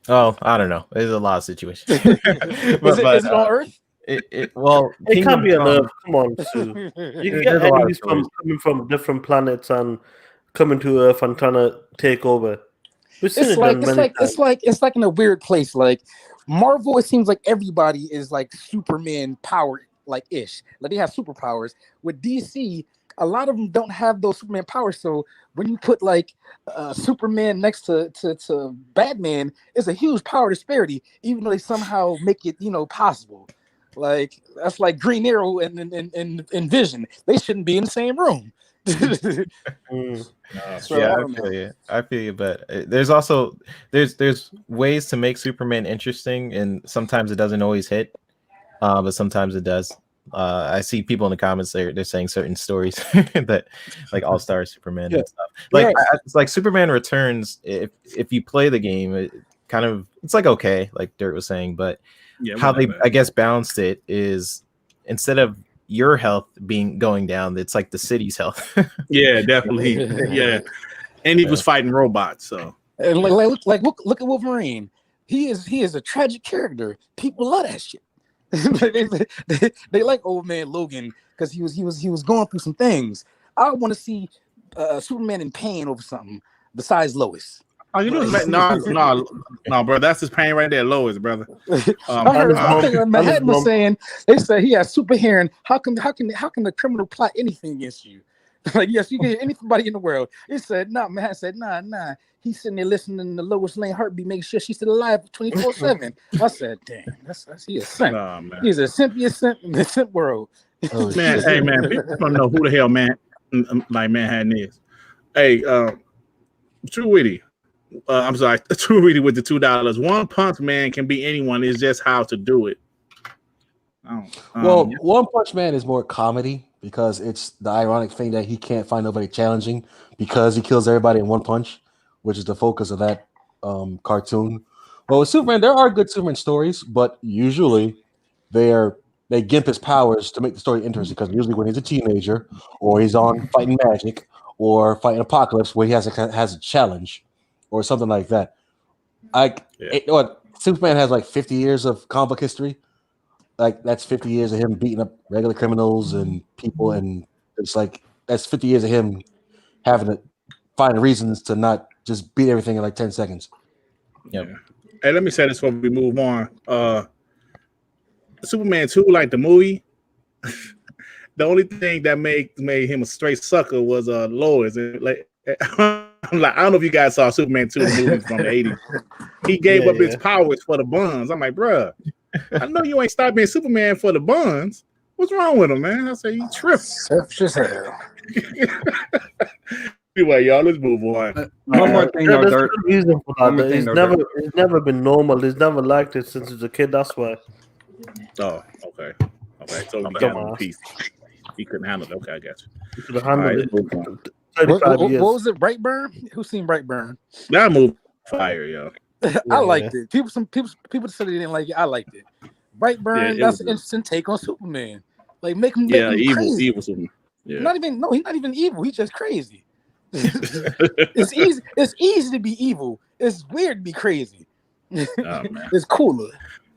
Oh, I don't know. There's a lot of situations. Is it on Earth? It can't be on Earth. Come on, Sue. You can get enemies coming from different planets and coming to Earth and trying to take over. It's like in a weird place. Like Marvel, it seems like everybody is like Superman powered, like ish. Like they have superpowers. With DC, a lot of them don't have those Superman powers. So when you put like Superman next to Batman, it's a huge power disparity, even though they somehow make it, possible. Like that's like Green Arrow and Vision. They shouldn't be in the same room. I feel you, but there's also there's ways to make Superman interesting, and sometimes it doesn't always hit, but sometimes it does. I see people in the comments they're saying certain stories that like All-Star Superman and stuff. Like it's like Superman Returns. If you play the game, it's like okay, like Dirt was saying, but how they I guess balanced it is instead of your health going down, it's like the city's health. Yeah, definitely. Yeah, and he was fighting robots. So and look at Wolverine. He is a tragic character. People love that shit. they like old man Logan because he was going through some things. I want to see Superman in pain over something besides Lois. Oh, you know, no, bro. That's his pain right there, Lois, brother. I think Manhattan was saying they said he has super hearing. How can the criminal plot anything against you? Like, yes, you can hear anybody in the world. He said, nah. Manhattan said, nah. He's sitting there listening to Lois Lane heartbeat, making sure she's still alive 24/7. I said, damn, he a simp. Oh, he's a simpiest in the simp world. Oh, man, hey man, people don't know who the hell Manhattan is. Hey, True Witty. I'm sorry, True Witty with the $2. One Punch Man can be anyone. It's just how to do it. One Punch Man is more comedy because it's the ironic thing that he can't find nobody challenging because he kills everybody in one punch, which is the focus of that cartoon. Well, with Superman, there are good Superman stories, but usually they gimp his powers to make the story interesting because usually when he's a teenager or he's on fighting magic or fighting Apocalypse where he has a challenge or something like that. Superman has like 50 years of comic book history. Like that's 50 years of him beating up regular criminals and people, and it's like that's 50 years of him having to find reasons to not just beat everything in like 10 seconds. Yep. Hey, let me say this before we move on. Superman 2, like the movie, the only thing that made him a straight sucker was Lois. Like, I'm like, I don't know if you guys saw Superman 2 movies from the 80s. He gave up his powers for the buns. I'm like, bruh, I know you ain't stopped being Superman for the buns. What's wrong with him, man? I say he tripped. Selfish hell. Anyway, y'all, let's move on. One more thing, though, Dirt. Reason for that. He's never been normal. He's never liked it since he was a kid. That's why. Oh, okay. So he got one piece. He couldn't handle it. Okay, I got you. He could have handled it. What was it? Brightburn? Who's seen Brightburn? That movie fire, yo. I liked it. People said they didn't like it. I liked it. Brightburn. That's an interesting take on Superman. Like make him evil Superman. Yeah. He's not even evil. He's just crazy. It's easy to be evil. It's weird to be crazy. It's cooler.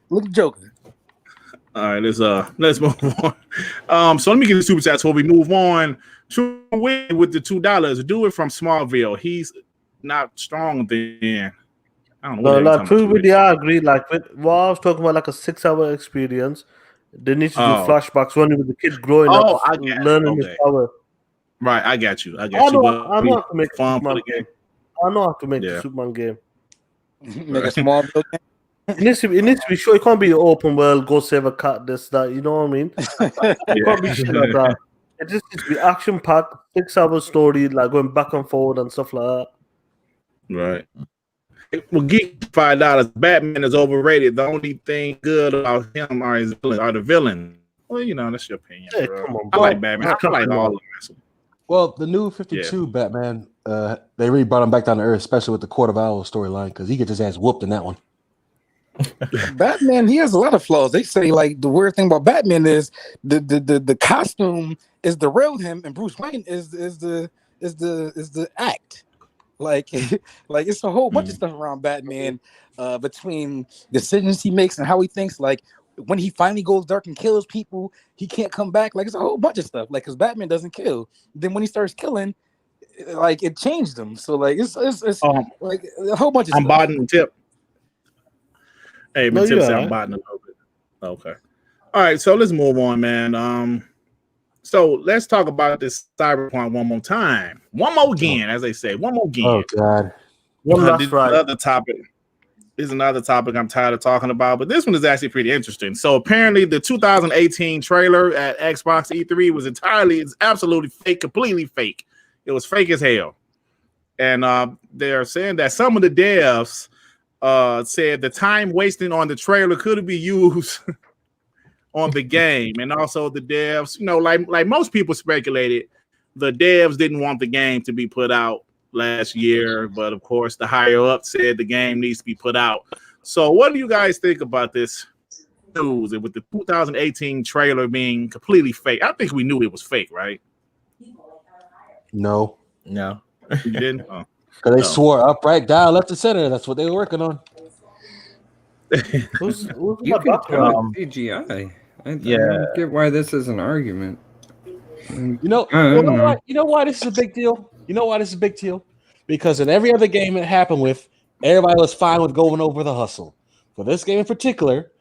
Look at Joker. All right, let's move on. So let me get the super chats before we move on. True Witty with the $2. Do it from Smallville. He's not strong then. I don't know. No, True Witty, I agree. Like what I was talking about, like a 6-hour experience. They need to do flashbacks when with the kids growing up, learning his power. Right, I got you. I know how to make fun for the game. I know how to make the Superman game. Make a small game. It needs to be sure. It can't be open world, go save a cat, this, that. You know what I mean? It can't be shit like that. It just needs to be action packed, 6-hour story, like going back and forward and stuff like that. Right. Well, geek $5. Batman is overrated. The only thing good about him are the villain. Well, that's your opinion. Hey, come on, I like Batman. I like all of them. Well, the new 52 Batman, they really brought him back down to earth, especially with the Court of Owls storyline, because he gets his ass whooped in that one. Batman, he has a lot of flaws. They say like the weird thing about Batman is the costume is the real him, and Bruce Wayne is the act. Like it's a whole bunch of stuff around Batman, between decisions he makes and how he thinks. Like when he finally goes dark and kills people, he can't come back. Like it's a whole bunch of stuff. Like because Batman doesn't kill. Then when he starts killing, like it changed him. So like it's like a whole bunch of I'm stuff. botting tip. Hey, but Tip said I'm botting a little bit. Okay. All right, so let's move on, man. So let's talk about this Cyberpunk one more time. One more again, as they say. One more again. Oh God. One last This ride. other topic. This is another topic I'm tired of talking about, but this one is actually pretty interesting. So apparently the 2018 trailer at Xbox E3 was it's absolutely fake, completely fake. It was fake as hell. And they're saying that some of the devs said the time wasting on the trailer could be used on the game. And also the devs, like most people speculated, the devs didn't want the game to be put out last year, but of course the higher up said the game needs to be put out. So what do you guys think about this news with the 2018 trailer being completely fake? I think we knew it was fake, right? No. No. You didn't? Oh. Because they swore upright, down, left, and center. That's what they were working on. Who's You my can doctor? tell it's CGI. I don't get why this is an argument. You know why this is a big deal? You know why this is a big deal? Because in every other game it happened with, everybody was fine with going over the hustle. For this game in particular,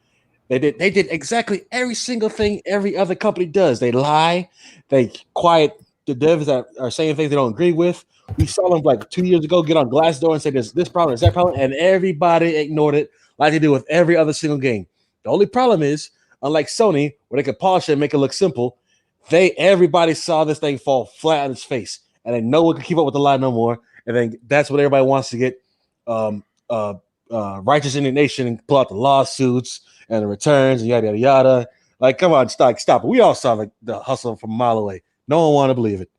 they did exactly every single thing every other company does. They lie, they quiet the devs that are saying things they don't agree with. We saw them like 2 years ago get on Glassdoor and say there's this problem, there's that problem, and everybody ignored it like they do with every other single game. The only problem is, unlike Sony, where they could polish it and make it look simple, everybody saw this thing fall flat on its face, and then no one could keep up with the lie no more. And then that's what everybody wants to get righteous indignation and pull out the lawsuits and the returns and yada yada yada. Like, come on, stop it. We all saw the hustle from a mile away. No one want to believe it.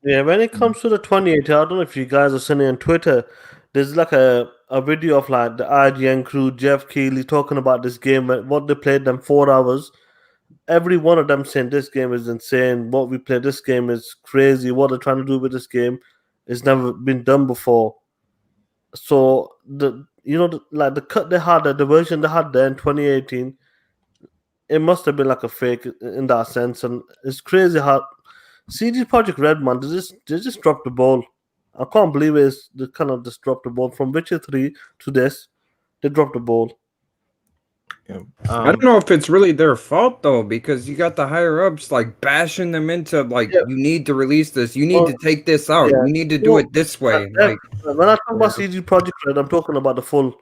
Yeah, when it comes to the 2018, I don't know if you guys are seeing it on Twitter. There's like a video of like the IGN crew, Jeff Keighley, talking about this game, what they played them 4 hours. Every one of them saying this game is insane. What we played, this game is crazy. What they're trying to do with this game has never been done before. So the cut they had, the version they had there in 2018, it must have been like a fake in that sense. And it's crazy how CD Projekt Red, man, they just dropped the ball. I can't believe they kind of just dropped the ball from Witcher 3 to this. They dropped the ball. I don't know if it's really their fault though, because you got the higher ups like bashing them into you need to release this, you need to take this out, you need to do it this way. When I talk about CD Projekt Red, I'm talking about the full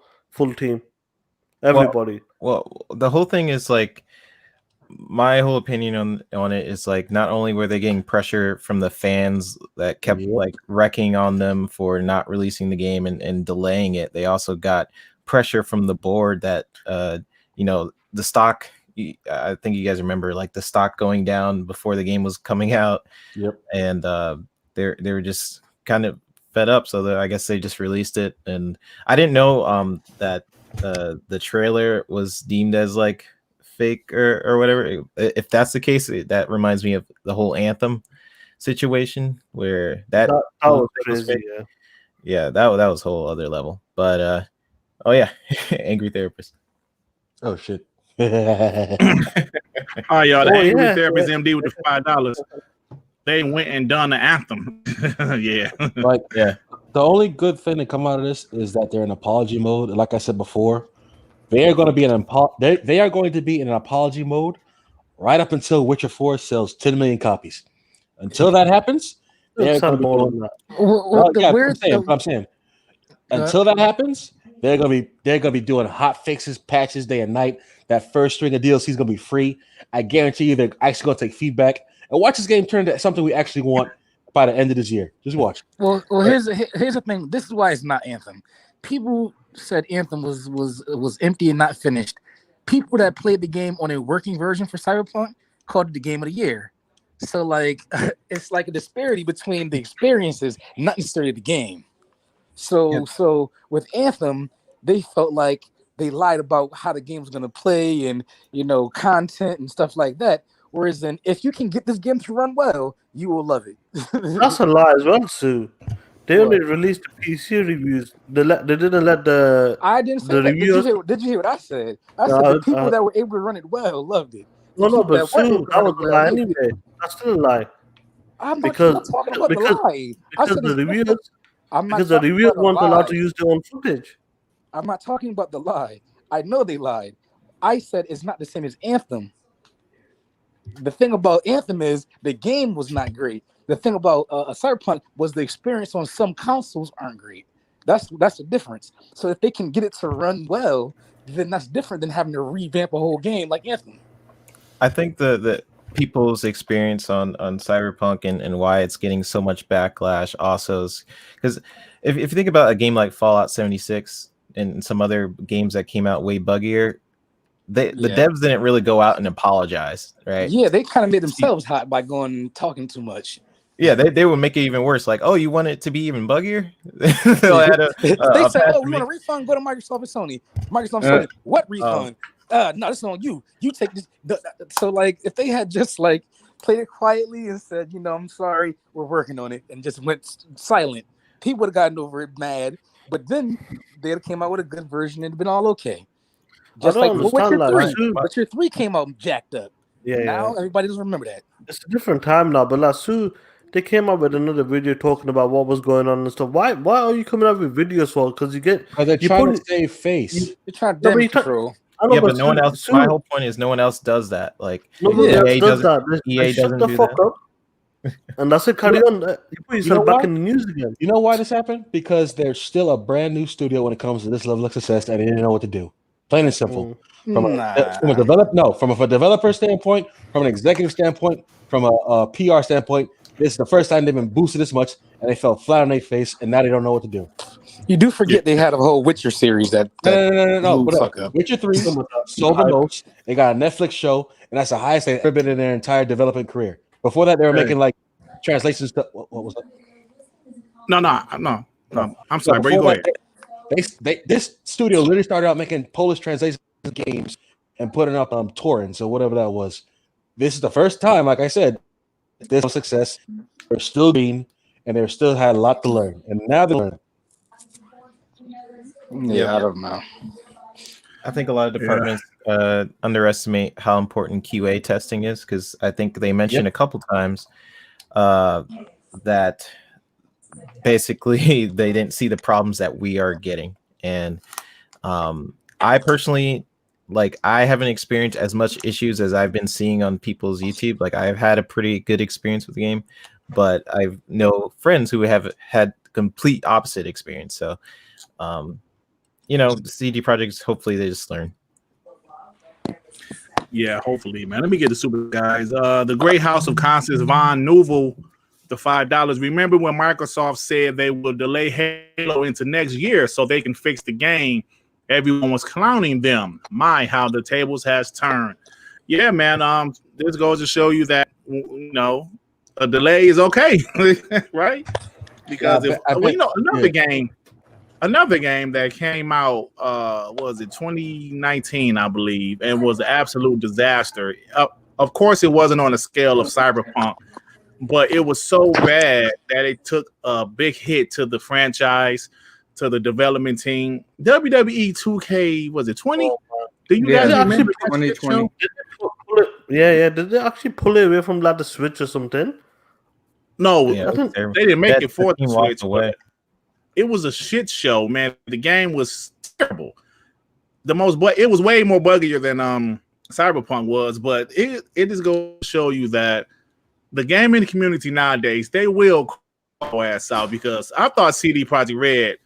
team, everybody. Well, the whole thing is like, my whole opinion on it is like, not only were they getting pressure from the fans that kept like wrecking on them for not releasing the game and delaying it, they also got pressure from the board that the stock, I think you guys remember, like the stock going down before the game was coming out. Yep. And they were just kind of fed up, so I guess they just released it. And I didn't know that the trailer was deemed as like fake or whatever. If that's the case, that reminds me of the whole Anthem situation where that was crazy. Yeah, that was a whole other level. But Angry Therapist. Oh shit. Oh, y'all, the Angry Therapist MD with the $5. They went and done the Anthem. The only good thing to come out of this is that they're in apology mode. Like I said before, they are going to be in an apology mode right up until Witcher 4 sells 10 million copies. Until that happens, they're going to be I'm saying. Until that happens, they're gonna be doing hot fixes, patches day and night. That first string of DLC is gonna be free. I guarantee you they're actually gonna take feedback and watch this game turn into something we actually want by the end of this year. Just watch. Well, here's the thing. This is why it's not Anthem. People said Anthem was empty and not finished. People that played the game on a working version for Cyberpunk called it the game of the year. So like it's like a disparity between the experiences, not necessarily the game. So with Anthem, they felt like they lied about how the game was going to play and, content and stuff like that. Whereas then, if you can get this game to run well, you will love it. That's a lie as well, Sue. They only released the PC reviews. They didn't let the. I didn't say the that. reviewers. Did you hear what I said? I said the people that were able to run it well loved it. No, but Sue, that was a lie anyway. That's still a lie. I'm not talking about the lie. Because the reviewers. Because the reviewers weren't allowed to use their own footage. I'm not talking about the lie. I know they lied. I said it's not the same as Anthem. The thing about Anthem is the game was not great. The thing about Cyberpunk was the experience on some consoles aren't great. That's the difference. So if they can get it to run well, then that's different than having to revamp a whole game like Anthem. I think the people's experience on Cyberpunk and why it's getting so much backlash also is because if you think about a game like Fallout 76 and some other games that came out way buggier, the devs didn't really go out and apologize, right? Yeah, they kind of made themselves hot by talking too much. Yeah, they would make it even worse. Like, oh, you want it to be even buggier? They said, "Oh, we want a refund? Go to Microsoft and Sony." Microsoft and Sony, what refund? No, this is on you. You take this. So, like, if they had just like played it quietly and said, I'm sorry, we're working on it, and just went silent, people would have gotten over it mad. But then they'd have came out with a good version and been all okay. Just like Witcher 3. Witcher 3 came out jacked up. Yeah. Now everybody doesn't remember that. It's a different time now, but Lasso, they came up with another video talking about what was going on and stuff. Why are you coming up with videos for? Because they're trying to save face. You're trying to damage control. Yeah, but no one else. My whole point is no one else does that. Like nobody EA else does that. EA doesn't do fuck that. Up. And that's it. Carry on. You put yourself back in the news again. You know why this happened? Because they're still a brand new studio when it comes to this level of success, and they didn't know what to do. Plain and simple. From a developer standpoint, from an executive standpoint, from a PR standpoint, this is the first time they've been boosted this much, and they fell flat on their face, and now they don't know what to do. You do forget they had a whole Witcher series that no. Witcher 3 sold the most. They got a Netflix show, and that's the highest they've ever been in their entire development career. Before that, they were making like translations. What was that? No. I'm sorry, bro. You go ahead. This studio literally started out making Polish translation games and putting up torrents or whatever that was. This is the first time, like I said, this was success. They're still green, and they still had a lot to learn, and now they're learning. Yeah, I don't know. I think a lot of departments underestimate how important QA testing is, because I think they mentioned a couple times that basically they didn't see the problems that we are getting. And I personally, I haven't experienced as much issues as I've been seeing on people's YouTube. Like, I've had a pretty good experience with the game, but I know friends who have had complete opposite experience. So CD Projects, hopefully they just learn. Yeah, hopefully, man. Let me get the super guys. The Great House of Constance Von Neuvel, the $5. Remember when Microsoft said they will delay Halo into next year so they can fix the game? Everyone was clowning them. How the tables has turned. Yeah, man. This goes to show you that a delay is okay, right? Because another game that came out was it 2019, I believe, and was an absolute disaster. Of course, it wasn't on the scale of Cyberpunk, but it was so bad that it took a big hit to the franchise, to the development team. WWE 2K, was it 20? Do you guys remember 2020? Yeah. Did they actually pull it away from the Switch or something? No, they didn't make it for the Switch. Away. It was a shit show, man. The game was terrible. It was way more buggier than Cyberpunk was, but it is going to show you that the gaming community nowadays, they will call ass out, because I thought CD Projekt Red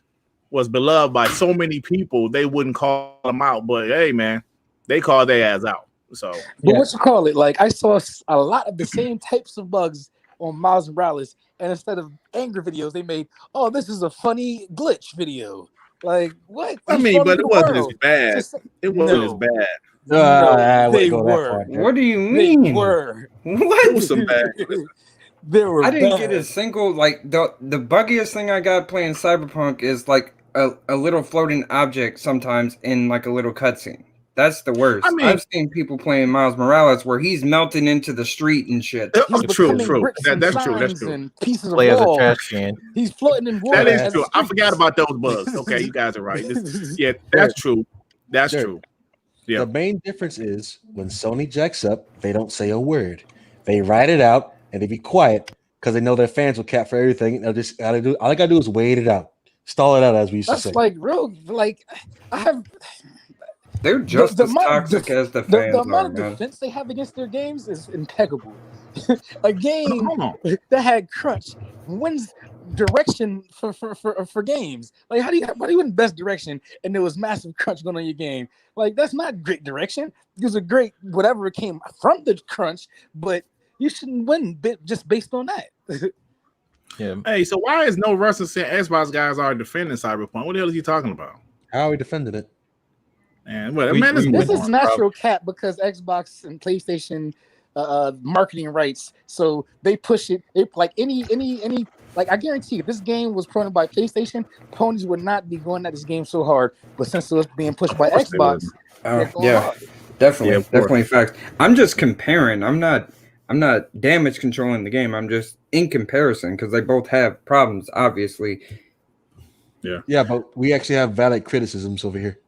was beloved by so many people, they wouldn't call them out. But hey, man, they called their ass out. So, but what you call it? Like, I saw a lot of the same types of bugs on Miles Morales, and instead of anger videos, they made, "Oh, this is a funny glitch video." Like, what? I mean, but it wasn't as bad. It wasn't as bad. They were. What do you mean? They were. What? It was some bad. They were. I didn't bad. get a single the buggiest thing I got playing Cyberpunk is a little floating object sometimes in a little cutscene. That's the worst. I mean, I've seen people playing Miles Morales where he's melting into the street and shit. True. That's true. And pieces of Play as a wall. trash can. He's floating in water. That is true. I forgot about those bugs. Okay, you guys are right. That's true. That's true. Yeah. The main difference is when Sony jacks up, they don't say a word. They write it out and they be quiet because they know their fans will cap for everything. They'll just all I gotta do is wait it out, stall it out, as we used to say. That's real. They're just as toxic as the fans the amount are, of defense they have against their games is impeccable. A game Hold on. that had crunch wins direction for games. Like, why do you win best direction and there was massive crunch going on your game? Like, that's not great direction. It was a great whatever came from the crunch, but you shouldn't win just based on that. Yeah. Hey, so why is no Russell saying Xbox guys are defending Cyberpunk? What the hell is he talking about? How are we defending it? And man, This is natural cap because Xbox and PlayStation marketing rights, so they push it. Like any like I guarantee if this game was promoted by PlayStation, ponies would not be going at this game so hard. But since it was being pushed by Xbox, yeah, definitely facts. I'm just comparing. I'm not damage controlling the game. I'm just in comparison because they both have problems, obviously. Yeah, but we actually have valid criticisms over here.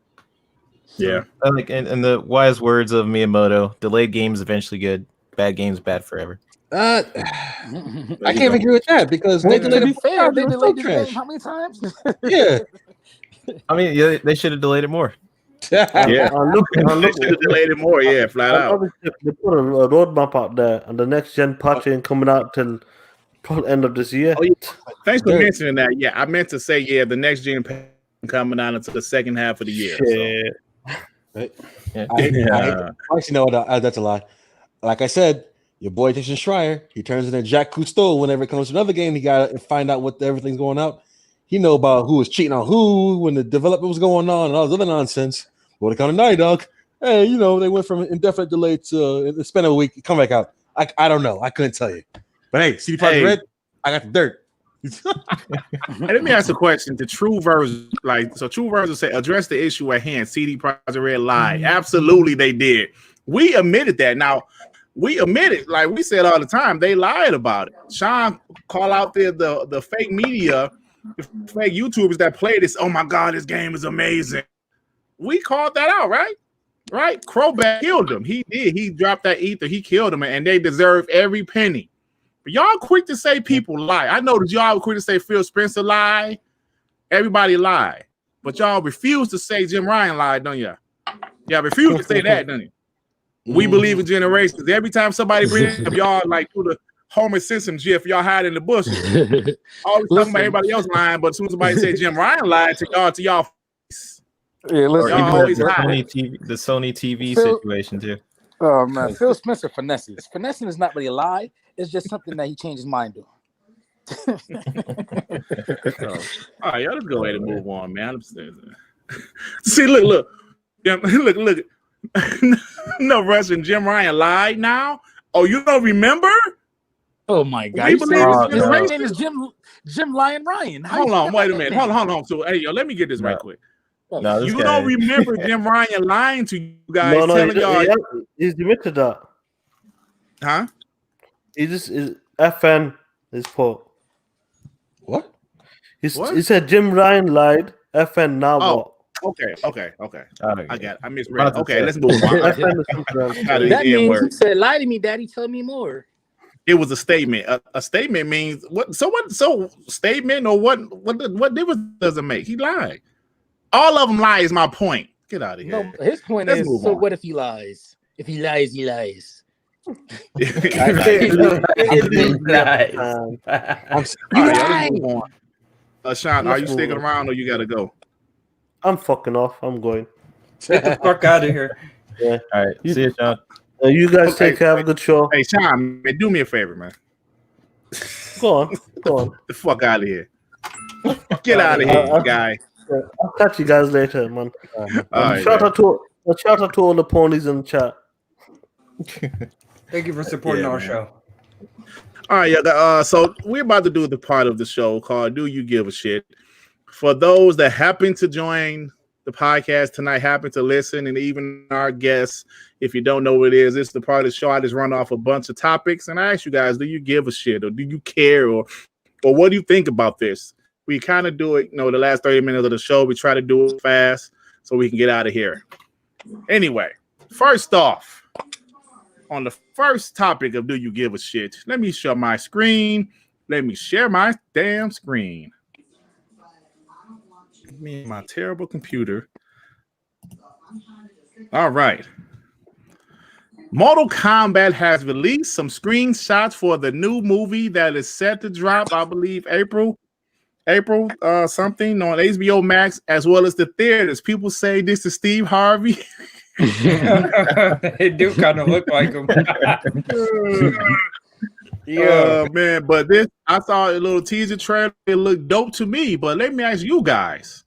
Yeah. Like in the wise words of Miyamoto, delayed games eventually good, bad games bad forever. I can't agree with that because they delayed delayed the trash. game how many times? Yeah. I mean, yeah, they should have delayed it more. Yeah. Look, They should have delayed it more. Yeah, flat out. They put a roadmap out there, and the next gen patch ain't coming out till probably end of this year. Oh, yeah. Thanks for mentioning that. Yeah, I meant to say, the next gen coming out until the second half of the year. So. Actually, no, that's a lie. Like I said, your boy Jason Schreier, he turns into Jack Cousteau whenever it comes to another game. He got to find out what everything's going out. He know about who was cheating on who, when the development was going on, and all this other nonsense. When it comes to Naughty Dog, hey, they went from indefinite delay to spend a week, come back out. I don't know. I couldn't tell you. But hey, CD Projekt Red, I got the dirt. Hey, let me ask a question. The True Version, True Version say address the issue at hand. CD Projekt Red lied. Absolutely, they did. We admitted that. Now, we admitted, like we said all the time, they lied about it. Sean call out the fake media, the fake YouTubers that play this. Oh my God, this game is amazing. We called that out, right? Right? Crowback killed him. He did. He dropped that ether. He killed him, and they deserve every penny. But y'all quick to say people lie. I know that y'all quick to say Phil Spencer lie. Everybody lie. But y'all refuse to say Jim Ryan lied, don't y'all? Y'all refuse to say that, don't you? We believe in generations. Every time somebody brings up y'all like through the Homer Simpson gif, y'all hide in the bushes. Always talking about everybody else lying, but as soon as somebody say Jim Ryan lied to y'all face. Yeah, listen. The Sony TV situation too. Oh man, Phil Spencer finesses. Finessing is not really a lie. It's just something that he changed his mind on. All right, y'all just go ahead and move on, man. See, look. No, Russian Jim Ryan lied now. Oh, you don't remember? Oh my God! His name is Jim Lion Ryan. Hold on, wait a minute. Hold on. So, hey, let me get this right quick. You don't remember Jim Ryan lying to you guys, telling y'all he's admitted that. Huh? He just is FN is Paul. What? He said Jim Ryan lied. FN now what? Okay. I got it. I misread. Okay, okay, let's move on. That means he said, "Lie to me, Daddy. Tell me more." It was a statement. A statement means what? So what? So statement or what? What difference does it make? He lied. All of them lie. Is my point. Get out of here. No, his point is. So what if he lies? If he lies, he lies. Sean, are you sticking around or you gotta go? I'm fucking off. I'm going. Get the fuck out of here. Yeah. All right. See you, Sean. You guys take care. Have a good show. Hey, Sean, man, do me a favor, man. Go on. Get the fuck out of here. Get out of here, guy. I'll catch you guys later, man. Shout out to all the ponies in the chat. Thank you for supporting our show. All right, so we're about to do the part of the show called "Do You Give a Shit?" For those that happen to join the podcast tonight, happen to listen, and even our guests, if you don't know what it is, it's the part of the show. I just run off a bunch of topics, and I ask you guys: do you give a shit, or do you care, or what do you think about this? We kind of do it, the last 30 minutes of the show. We try to do it fast so we can get out of here. Anyway, first off, on the first topic of do you give a shit, let me share my screen. Let me share my damn screen. Me and my terrible computer. All right. Mortal Kombat has released some screenshots for the new movie that is set to drop, I believe, April something on HBO Max, as well as the theaters. People say this is Steve Harvey. They do kind of look like him. Yeah, man. But this, I saw a little teaser trailer. It looked dope to me. But let me ask you guys.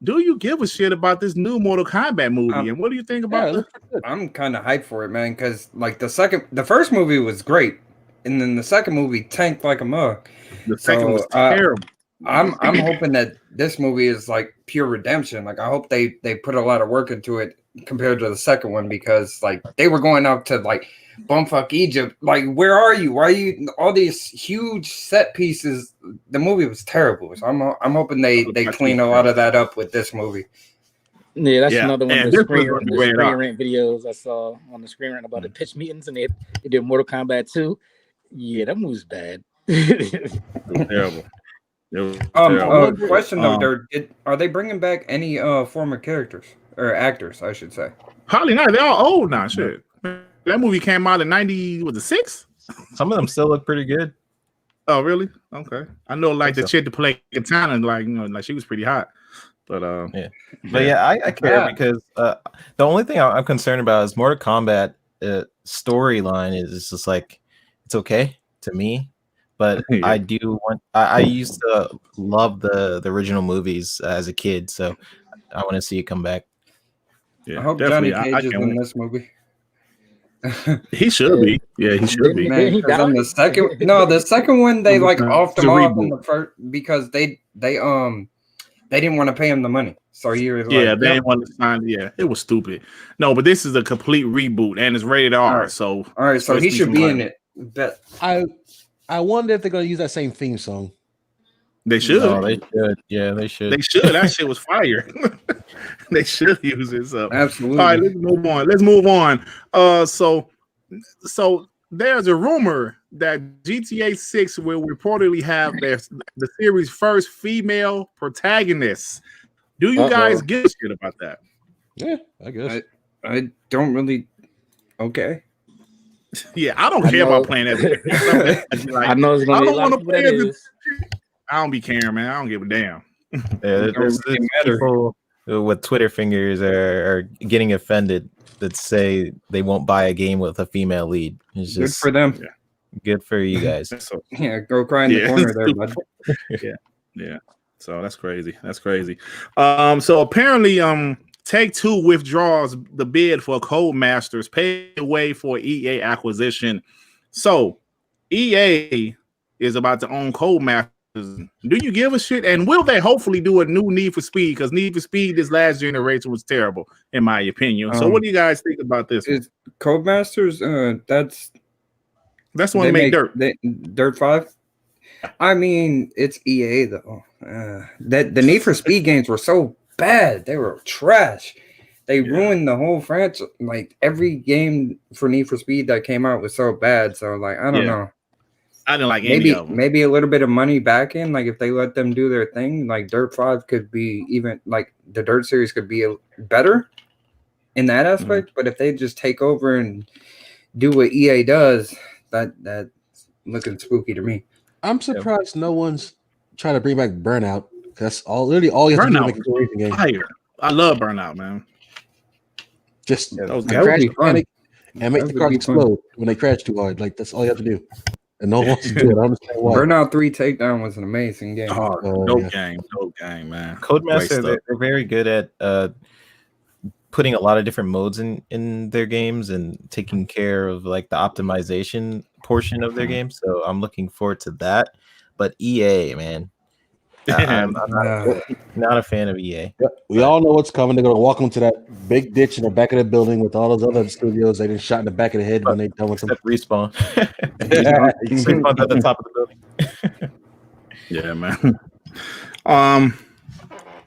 Do you give a shit about this new Mortal Kombat movie? And what do you think about it? I'm kind of hyped for it, man, because like the first movie was great, and then the second movie tanked like a mug. The second was terrible. I'm hoping that this movie is like pure redemption. Like I hope they put a lot of work into it compared to the second one, because like they were going up to like bumfuck Egypt. Like, where are you? Why are you all these huge set pieces? The movie was terrible. So I'm hoping they clean a lot of that up with this movie. Yeah, that's another one of the screen rant videos I saw on the Screen Rant about the pitch meetings, and they did Mortal Kombat 2. Yeah, that movie's bad. Terrible. Question though, are they bringing back any former characters or actors, I should say? Probably not. They're all old now. Shit. That movie came out in 90, was it 6? Some of them still look pretty good. Oh, really? Okay. I know, like the chick to play Katana, like, you know, like she was pretty hot. But I care because the only thing I'm concerned about is Mortal Kombat storyline is just like, it's okay to me, but I do want. I used to love the original movies as a kid, so I want to see it come back. Yeah, I hope Johnny Cage is in this movie. He should be. Yeah, he should be. Man, the second one they like offed him off in the first because they didn't want to pay him the money. So he was they didn't want to sign. Yeah, it was stupid. No, but this is a complete reboot and it's rated R. All right, so he should be in it. But I wonder if they're gonna use that same theme song. They should. No, they should. Yeah, they should. They should. That shit was fire. They should use it. So absolutely. All right, let's move on. So there's a rumor that GTA 6 will reportedly have the series' first female protagonist. Do you guys give a shit about that? Yeah, I guess. I don't really. Okay. Yeah, I don't care about playing that. I know it's gonna be a lot of play this. I don't be caring, man. I don't give a damn. Yeah, there's people with Twitter fingers are getting offended that say they won't buy a game with a female lead. It's just good for them. Good for you guys. Yeah, go cry in the corner there, bud. Yeah. So that's crazy. So apparently, Take-Two withdraws the bid for Codemasters, paving way for EA acquisition. So EA is about to own Codemasters. Do you give a shit? And will they hopefully do a new Need for Speed? Because Need for Speed this last generation was terrible, in my opinion. So what do you guys think about this? Is Codemasters? That's one made Dirt. Dirt 5. I mean, it's EA though. The Need for Speed games were so bad. They were trash. They ruined the whole franchise. Like every game for Need for Speed that came out was so bad. So like, I don't know. I didn't like any of them. Maybe a little bit of money back in. Like if they let them do their thing, like Dirt 5 could be even like the Dirt series could be better in that aspect. But if they just take over and do what EA does, that's looking spooky to me. I'm surprised no one's trying to bring back Burnout. That's all you have to do to make a racing game. Fire. I love Burnout, man. Just that crash panic and make the car explode when they crash too hard. Like that's all you have to do. And no one wants to do it. I understand why. Burnout 3 Takedown was an amazing game. Dope game, man. Codemasters, they're very good at putting a lot of different modes in their games and taking care of like the optimization portion of their games. So I'm looking forward to that. But EA, man, I'm not a fan of EA. Yep. We all know what's coming. They're going to walk into that big ditch in the back of the building with all those other studios they didn't shot in the back of the head when they done with them. Respawn. Respawn at the top of the building. Yeah, man.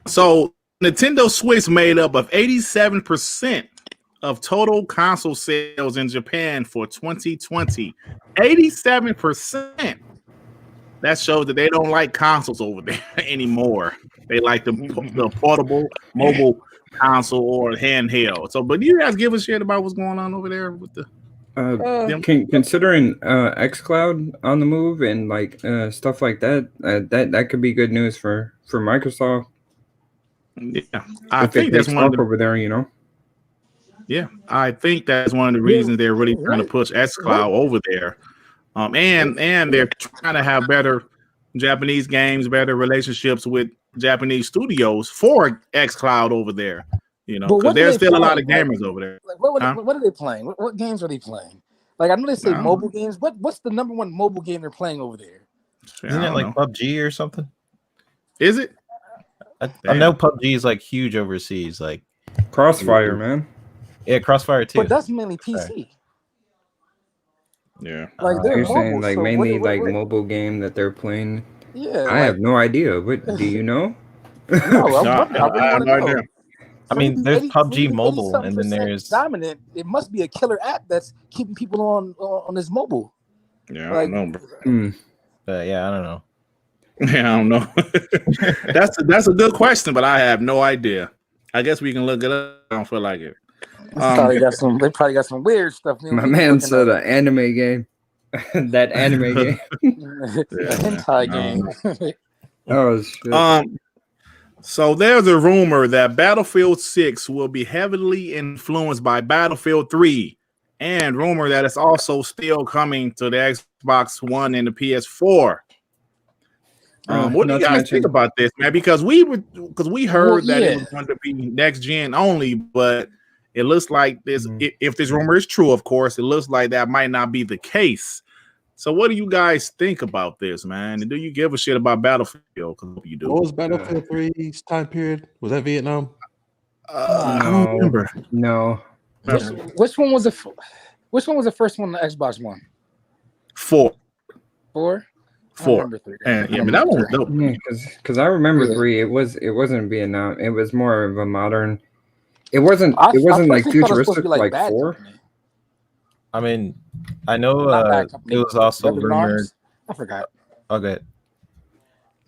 So Nintendo Switch made up of 87% of total console sales in Japan for 2020. 87%. That shows that they don't like consoles over there anymore. They like the portable, mobile console or handheld. So, but do you guys give a shit about what's going on over there with the? Considering xCloud on the move and like stuff like that, that could be good news for Microsoft. Yeah, I think that's one of the, over there. You know. Yeah, I think that's one of the reasons they're really trying to push xCloud over there. And they're trying to have better Japanese games, better relationships with Japanese studios for xCloud over there. You know, because there's still a lot of gamers over there. Like, what are they playing? What games are they playing? Like, I know they say mobile games. What's the number one mobile game they're playing over there? Isn't it like PUBG or something? Is it? I know PUBG is like huge overseas. Like Crossfire, man. Yeah, Crossfire too. But that's mainly PC. Yeah. Like you're mobile, saying like so mainly what, mobile game that they're playing. Yeah. I have no idea. What do you know? No, I have no idea. I mean, there's PUBG Mobile, and then there's dominant. It must be a killer app that's keeping people on this mobile. Yeah, I don't know. But yeah, I don't know. Yeah, I don't know. that's a good question, but I have no idea. I guess we can look it up. I don't feel like it. They probably got some weird stuff. My man said an anime game. That anime game. Hentai game. Oh shit. So there's a rumor that Battlefield 6 will be heavily influenced by Battlefield 3, and rumor that it's also still coming to the Xbox One and the PS4. What do you guys think about this, man? Because we heard that it was going to be next gen only, but it looks like this. If this rumor is true, of course, it looks like that might not be the case. So, what do you guys think about this, man? And do you give a shit about Battlefield? You do. What was Battlefield 3's time period? Was that Vietnam? I don't remember. No. Which one was the first one on the Xbox One? 4. 4. 4. And yeah, but that one was dope. Yeah, because I remember 3. It wasn't Vietnam. It was more of a modern. It wasn't like futuristic like 4. I mean, I know it was also rumored. I forgot. Okay.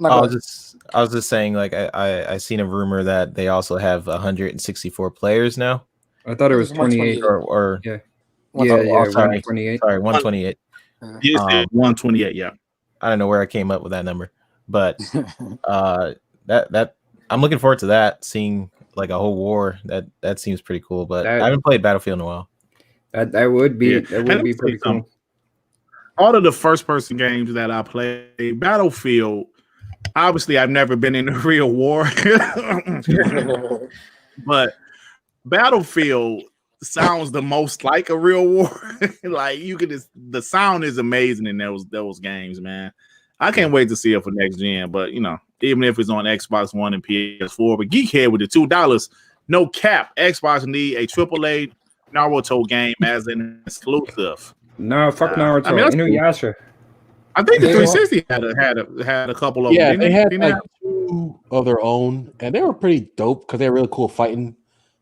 I was just saying, like I seen a rumor that they also have 164 players now. I thought it was 28 or yeah. Sorry, 128. Sorry, 128. Yes, 128. Yeah. I don't know where I came up with that number, but that I'm looking forward to that. Seeing like a whole war that seems pretty cool. But I haven't played Battlefield in a while. That would be pretty cool. All of the first person games that I played, Battlefield, obviously I've never been in a real war. But Battlefield sounds the most like a real war. Like the sound is amazing in those games, man. I can't wait to see it for next gen, but even if it's on Xbox One and PS4, but Geekhead with the $2, no cap. Xbox need a AAA Naruto game as an exclusive. No, fuck Naruto. Inuyasha. I think the 360 had a couple of them. They had like 2 of their own, and they were pretty dope because they had really cool fighting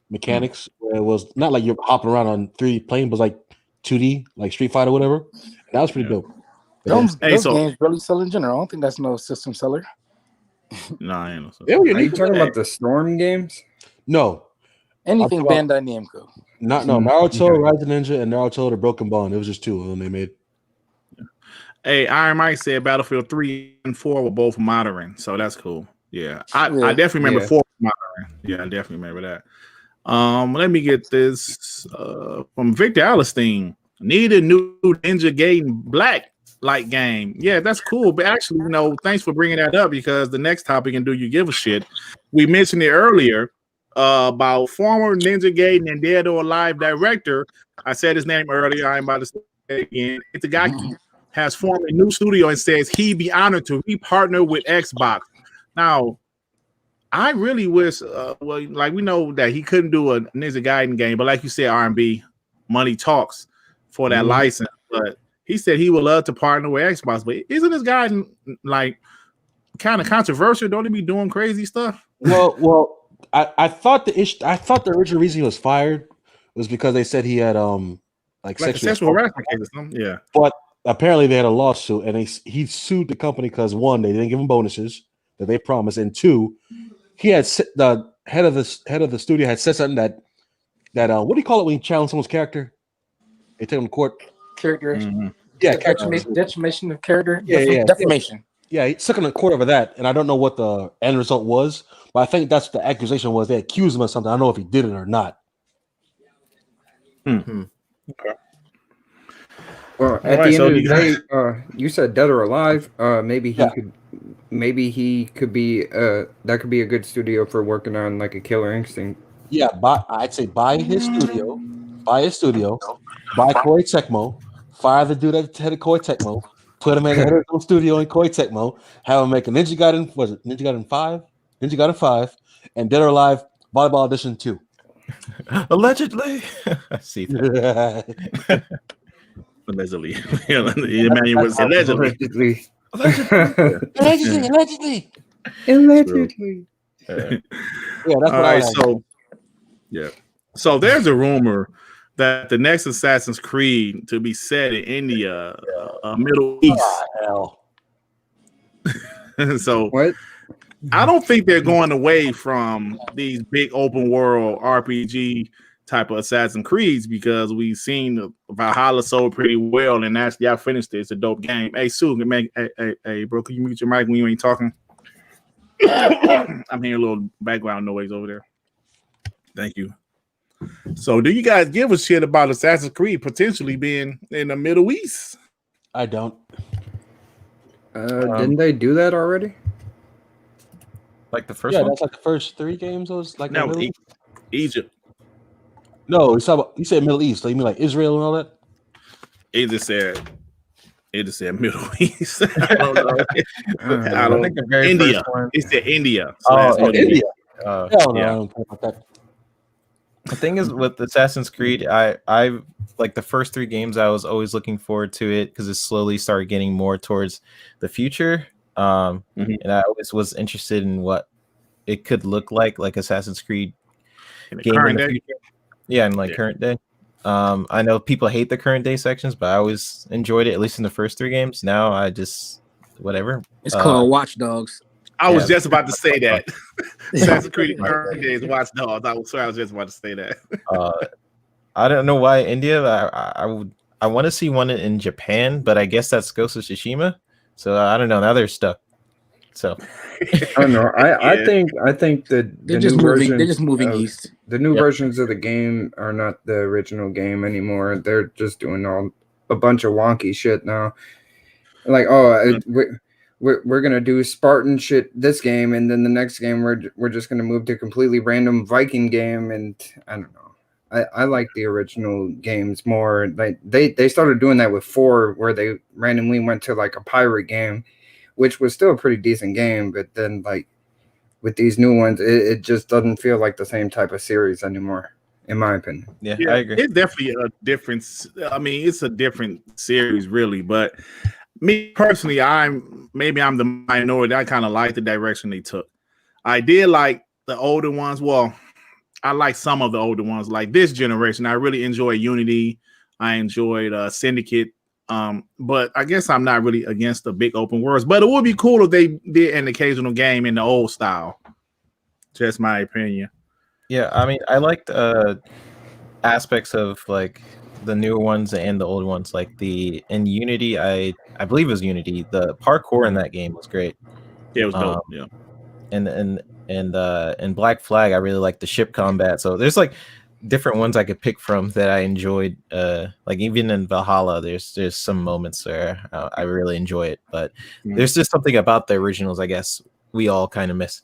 mechanics. Where it was not like you're hopping around on 3D plane, but like 2D, like Street Fighter or whatever. And that was pretty dope. Those games really sell in general. I don't think that's no system seller. No, I ain't. Are you talking about the Storm games? No. Anything Bandai Namco. Naruto, Rise of Ninja, and Naruto the Broken Bond. It was just 2 of them they made. Hey, Iron Mike said Battlefield 3 and 4 were both modern, so that's cool. Yeah, I definitely remember 4 modern. Yeah, I definitely remember that. Let me get this from Victor Alistine. Need a new Ninja Gaiden Black light game. Yeah, that's cool. But actually, thanks for bringing that up because the next topic in Do You Give a Shit? We mentioned it earlier. About former Ninja Gaiden and Dead or Alive director. I said his name earlier. I'm about to say it again. Itagaki has formed a new studio and says he'd be honored to re-partner with Xbox. Now, I really wish, we know that he couldn't do a Ninja Gaiden game, but like you said, R&B, money talks for that license. But he said he would love to partner with Xbox. But isn't this guy like kind of controversial? Don't he be doing crazy stuff? Well. I thought the original reason he was fired was because they said he had sexual harassment cases. Yeah, but apparently they had a lawsuit and he sued the company because 1, they didn't give him bonuses that they promised, and 2, he had head of the studio had said something that what do you call it when you challenge someone's character? They take them to court. Character. Yeah, Detriment of character. Yeah. Defamation. Yeah, he took him to court over that, and I don't know what the end result was, but I think that's the accusation was. They accused him of something. I don't know if he did it or not. Okay. Well, at the end of the day, you said dead or alive. Maybe he could be. That could be a good studio for working on like a Killer Instinct. Yeah, I'd say buy his studio, buy Koei Tecmo, fire the dude at the head of Koei Tecmo, put him in the head of the studio in Koei Tecmo, have him make a Ninja Gaiden. Was it Ninja Gaiden 5? Ninja Gaiden 5, and Dead or Alive Volleyball Edition 2. Allegedly, I see that. Allegedly, Emmanuel was allegedly. Allegedly. Yeah, that's what I so yeah. So there's a rumor that the next Assassin's Creed to be set in India, Middle East. Hell. So What? I don't think they're going away from these big open world RPG type of Assassin's Creeds because we've seen Valhalla sold pretty well, and actually I finished it. It's a dope game. Hey Sue, hey bro, can you mute your mic when you ain't talking? I'm hearing a little background noise over there. Thank you. So, do you guys give a shit about Assassin's Creed potentially being in the Middle East? I don't. Didn't they do that already? Like the first one? That's like the first 3 games. Was like No, Egypt. No, you said Middle East. Like, you mean like Israel and all that? It just said Middle East. I don't know. I think the very India. First one. It said India. So India. Yeah. I don't care about that. The thing is with Assassin's Creed, I like the first 3 games. I was always looking forward to it because it slowly started getting more towards the future. And I always was interested in what it could look like Assassin's Creed game in the future. Yeah, in current day. I know people hate the current day sections, but I always enjoyed it, at least in the first 3 games. Now I just whatever. It's called Watch Dogs. I was just about to say that. Assassin's Creed current days Watch Dogs. I was just about to say that. I don't know why India. I want to see one in Japan, but I guess that's Ghost of Tsushima. So I don't know. Now they're stuck. So I don't know. I think that they're just moving. They're just moving east. The new versions of the game are not the original game anymore. They're just doing a bunch of wonky shit now. Like, we're gonna do Spartan shit this game, and then the next game we're just gonna move to completely random Viking game, and I don't know. I like the original games more. Like they started doing that with 4, where they randomly went to like a pirate game, which was still a pretty decent game, but then like with these new ones, it just doesn't feel like the same type of series anymore, in my opinion. Yeah, I agree. It's definitely a difference. I mean, it's a different series, really. But me personally, I'm the minority. I kind of like the direction they took. I did like the older ones. Well, I like some of the older ones. Like this generation, I really enjoy Unity. I enjoyed Syndicate. But I guess I'm not really against the big open worlds. But it would be cool if they did an occasional game in the old style. Just my opinion. Yeah, I mean, I liked aspects of like the newer ones and the old ones. Like in Unity, I believe it was Unity. The parkour in that game was great. Yeah, it was dope. Yeah. And Black Flag, I really like the ship combat. So there's like different ones I could pick from that I enjoyed. Like even in Valhalla, there's some moments where I really enjoy it. But there's just something about the originals, I guess, we all kind of miss.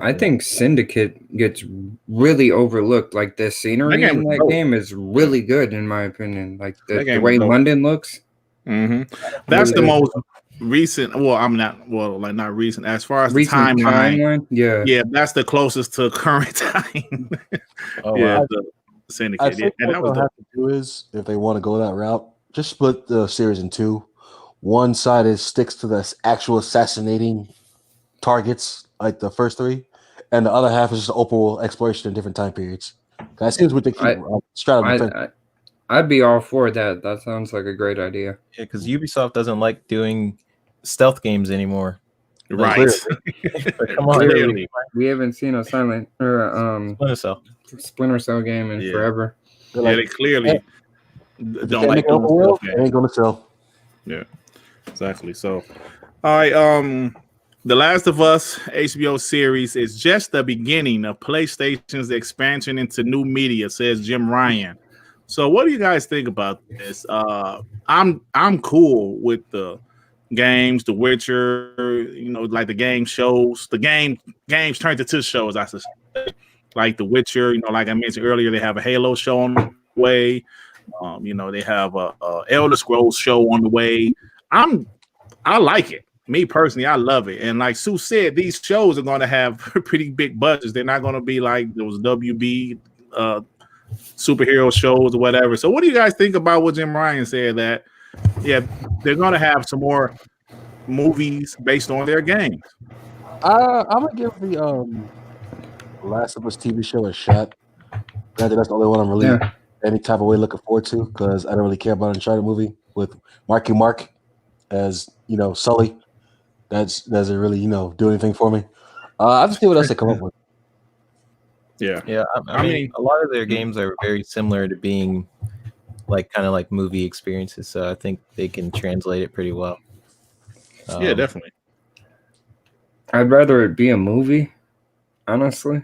I think Syndicate gets really overlooked. Like the scenery in that game is really good, in my opinion. Like the way London looks. That's the most recent. Well, not recent. As far as recent the timeline, yeah, that's the closest to current time. Wow. The Syndicate. I think and that was what they'll have to do is, if they want to go that route, just split the series in 2. One side sticks to the actual assassinating targets, like the first 3, and the other half is just open world exploration in different time periods. That seems what they keep straddling. I'd be all for that. That sounds like a great idea. Yeah, because Ubisoft doesn't like doing stealth games anymore. Right. Come on, Clearly. We haven't seen a Silent or Splinter Cell game in forever. Yeah, they clearly don't like open doing world. stuff, They ain't gonna sell. Yeah, exactly. So, all right. The Last of Us HBO series is just the beginning of PlayStation's expansion into new media, says Jim Ryan. So, what do you guys think about this? I'm cool with the games, The Witcher, like the game shows. The games turned into shows, I should say. Like The Witcher, like I mentioned earlier, they have a Halo show on the way. They have a Elder Scrolls show on the way. I like it. Me personally, I love it. And like Sue said, these shows are going to have pretty big budgets. They're not going to be like those WB superhero shows or whatever. So what do you guys think about what Jim Ryan said, that they're going to have some more movies based on their games? I'm gonna give the Last of Us TV show a shot. Granted, that's the only one I'm really any type of way looking forward to, because I don't really care about an Uncharted movie with Marky Mark as Sully. That doesn't really do anything for me. I'll just see what else they come up with. Yeah. I mean, a lot of their games are very similar to being kind of like movie experiences, so I think they can translate it pretty well. Yeah, definitely. I'd rather it be a movie, honestly.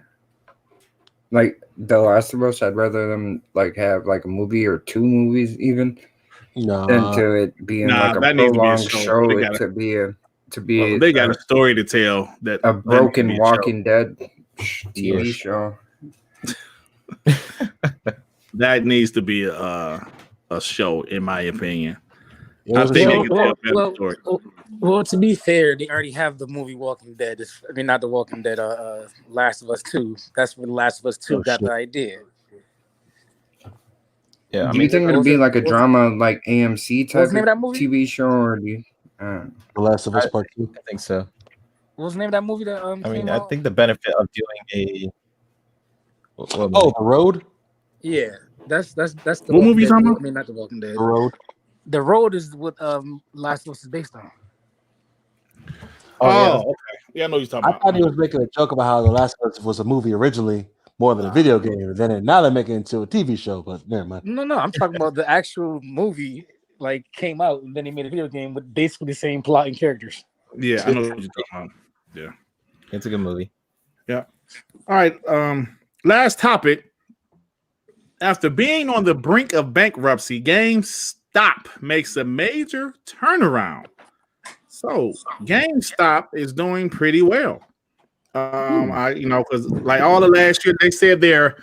Like The Last of Us, I'd rather them have a movie or two movies even than to it being a prolonged show. They got a story to tell. That a broken Walking Dead TV show. That needs to be a show, in my opinion. I think they can tell a better story. Well, to be fair, they already have the movie Walking Dead. Not the Walking Dead, Last of Us 2. That's where The Last of Us 2 got the idea. Yeah, do you think it'll be like a drama, like AMC type of TV show, or do you? The Last of Us Part 2? I think so. What was the name of that movie? That I think the benefit of doing The Road. Yeah, that's the. What movie you talking about? Not The Walking Dead. The Road. The Road is what Last of Us is based on. Okay. Yeah, I know you're talking about. I thought he was making a joke about how The Last of Us was a movie originally, more than a video game, and then now they're making it into a TV show. But never mind. No, I'm talking about the actual movie. Came out, and then they made a video game with basically the same plot and characters. Yeah, I know what you're talking about. Yeah, it's a good movie. Yeah. All right. Last topic. After being on the brink of bankruptcy, GameStop makes a major turnaround. So GameStop is doing pretty well. Because like all of last year, they said their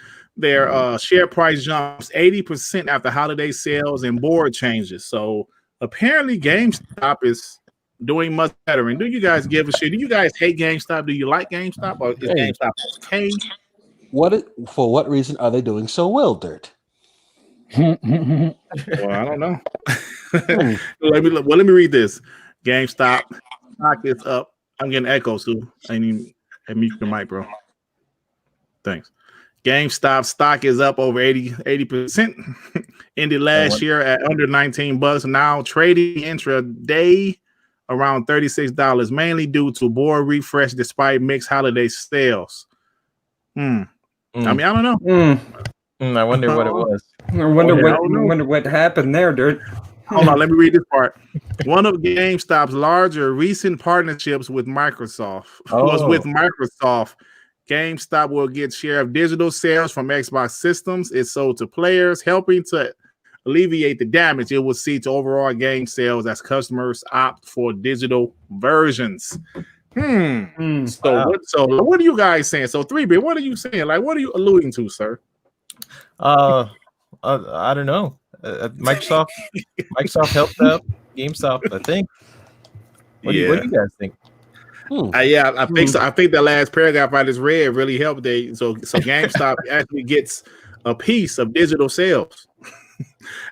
share price jumps 80% after holiday sales and board changes. So apparently GameStop is doing much better. And do you guys give a shit? Do you guys hate GameStop? Do you like GameStop? Or is GameStop okay? For what reason are they doing so well, Dirt? Well, I don't know. Let me read this. GameStop stock is up. I'm getting echoes too. I ain't even mute your mic, bro. Thanks. GameStop stock is up over 80%. Ended last year at under $19. Now trading intraday around $36, mainly due to board refresh despite mixed holiday sales. I mean, I don't know. I wonder what it was. I wonder what happened there, Dirt. Hold on, let me read this part. One of GameStop's larger recent partnerships with Microsoft was with Microsoft. GameStop will get share of digital sales from Xbox systems it's sold to players, helping to alleviate the damage it will see to overall game sales as customers opt for digital versions. So what are you guys saying? So 3-bit, what are you saying? Like, what are you alluding to, sir? I don't know. Microsoft helped out GameStop, I think. What do you guys think? I think so. I think the last paragraph I just read really helped. So GameStop actually gets a piece of digital sales.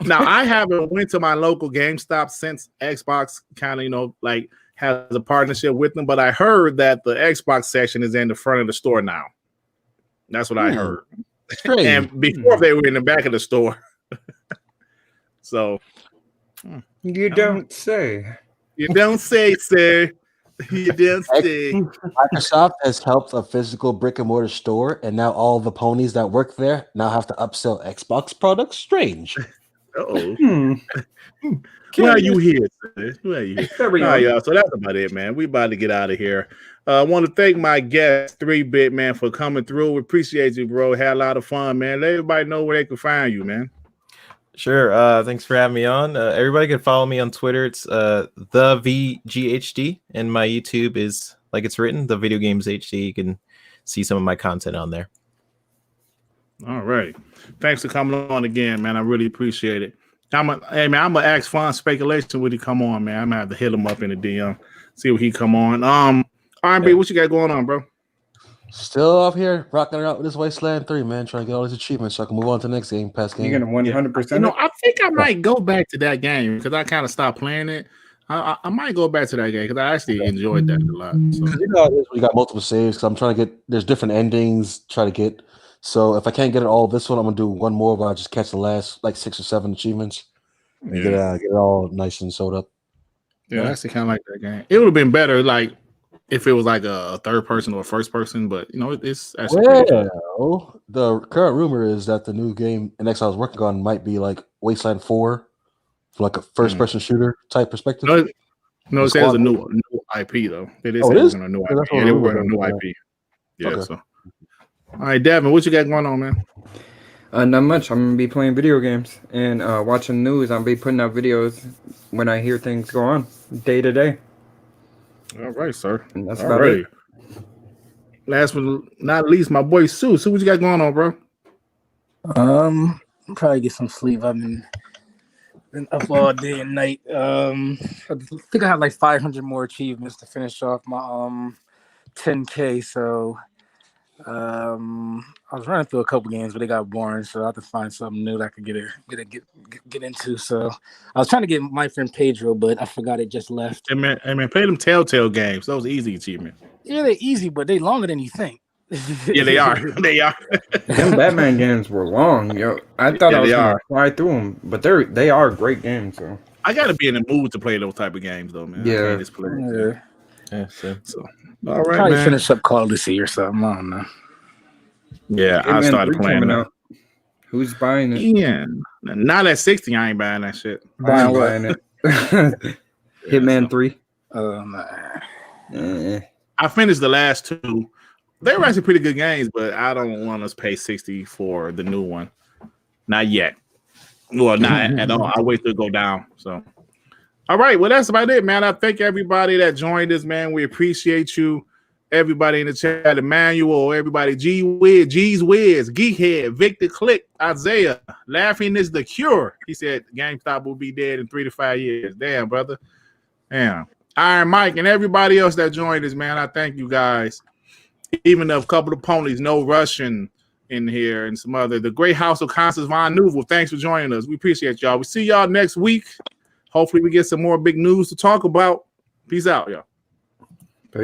Now, I haven't went to my local GameStop since Xbox kind of has a partnership with them, but I heard that the Xbox section is in the front of the store now. That's what I heard. And before they were in the back of the store. So you don't say. You don't say, sir. You damn stick. Microsoft has helped a physical brick and mortar store, and now all the ponies that work there now have to upsell Xbox products. Strange. Uh-oh. Why are you here, sir? Why are you here? All right, y'all. So that's about it, man. We about to get out of here. I want to thank my guest, 3-Bit, man, for coming through. We appreciate you, bro. Had a lot of fun, man. Let everybody know where they can find you, man. Sure. Thanks for having me on. Everybody can follow me on Twitter. It's TheVGHD, and my YouTube is like it's written, The Video Games HD. You can see some of my content on there. All right. Thanks for coming on again, man. I really appreciate it. I'm gonna ask fun speculation when he come on, man. I'm gonna have to hit him up in the DM, see what he come on. R&B, what you got going on, bro? Still up here rocking around with this Wasteland 3, man, trying to get all these achievements so I can move on to the next game, past game. You're gonna 100%. You know, I think I might go back to that game because I kind of stopped playing it. I might go back to that game because I actually enjoyed that a lot. So. You know, we got multiple saves because I'm trying to get. There's different endings. Try to get. So if I can't get it all this one, I'm gonna do one more where I just catch the last like 6 or 7 achievements and get it all nice and sewed up. Yeah, I actually kind of like that game. It would have been better like if it was like a third person or a first person, but you know it's actually well, the current rumor is that the new game NX I was working on might be like Wasteland 4, for like a first person shooter type perspective. No, it says a new IP though. It is a new IP. Yeah, they were a new IP. Yeah. Okay. So. All right, Devin, what you got going on, man? Not much. I'm gonna be playing video games and watching news. I'll be putting out videos when I hear things go on day to day. All right, sir. And that's about it. Last but not least, my boy Sue. Sue, what you got going on, bro? Probably get some sleep. I've been up all day and night. I think I have like 500 more achievements to finish off my 10K. So I was running through a couple games, but they got boring. So I have to find something new that I could get into. So I was trying to get my friend Pedro, but I forgot it just left. Hey man, play them Telltale games. Those easy achievements. Yeah, they're easy, but they longer than you think. Yeah, they are. They are. Them Batman games were long, yo. I thought I was gonna fly through them, but they are great games. So I gotta be in the mood to play those type of games, though, man. Yeah. So all right, probably man. finish up Call of Duty or something. I don't know. Yeah, I started playing that. Who's buying it? Yeah, not at 60. I ain't buying that shit. Buying it. Hitman 3. I finished the last 2. They were actually pretty good games, but I don't want us to pay 60 for the new one. Not yet. Well, not at all. I'll wait till it go down. So, all right. Well, that's about it, man. I thank everybody that joined us, man. We appreciate you. Everybody in the chat, Emmanuel, everybody, G's Wiz, Geekhead, Victor Click, Isaiah, Laughing is the Cure. He said GameStop will be dead in 3 to 5 years. Damn, brother. Damn. Iron Mike and everybody else that joined us, man. I thank you guys. Even a couple of ponies, no Russian in here and some other. The Great House of Constance Von Neuvel. Thanks for joining us. We appreciate y'all. We see y'all next week. Hopefully we get some more big news to talk about. Peace out, y'all.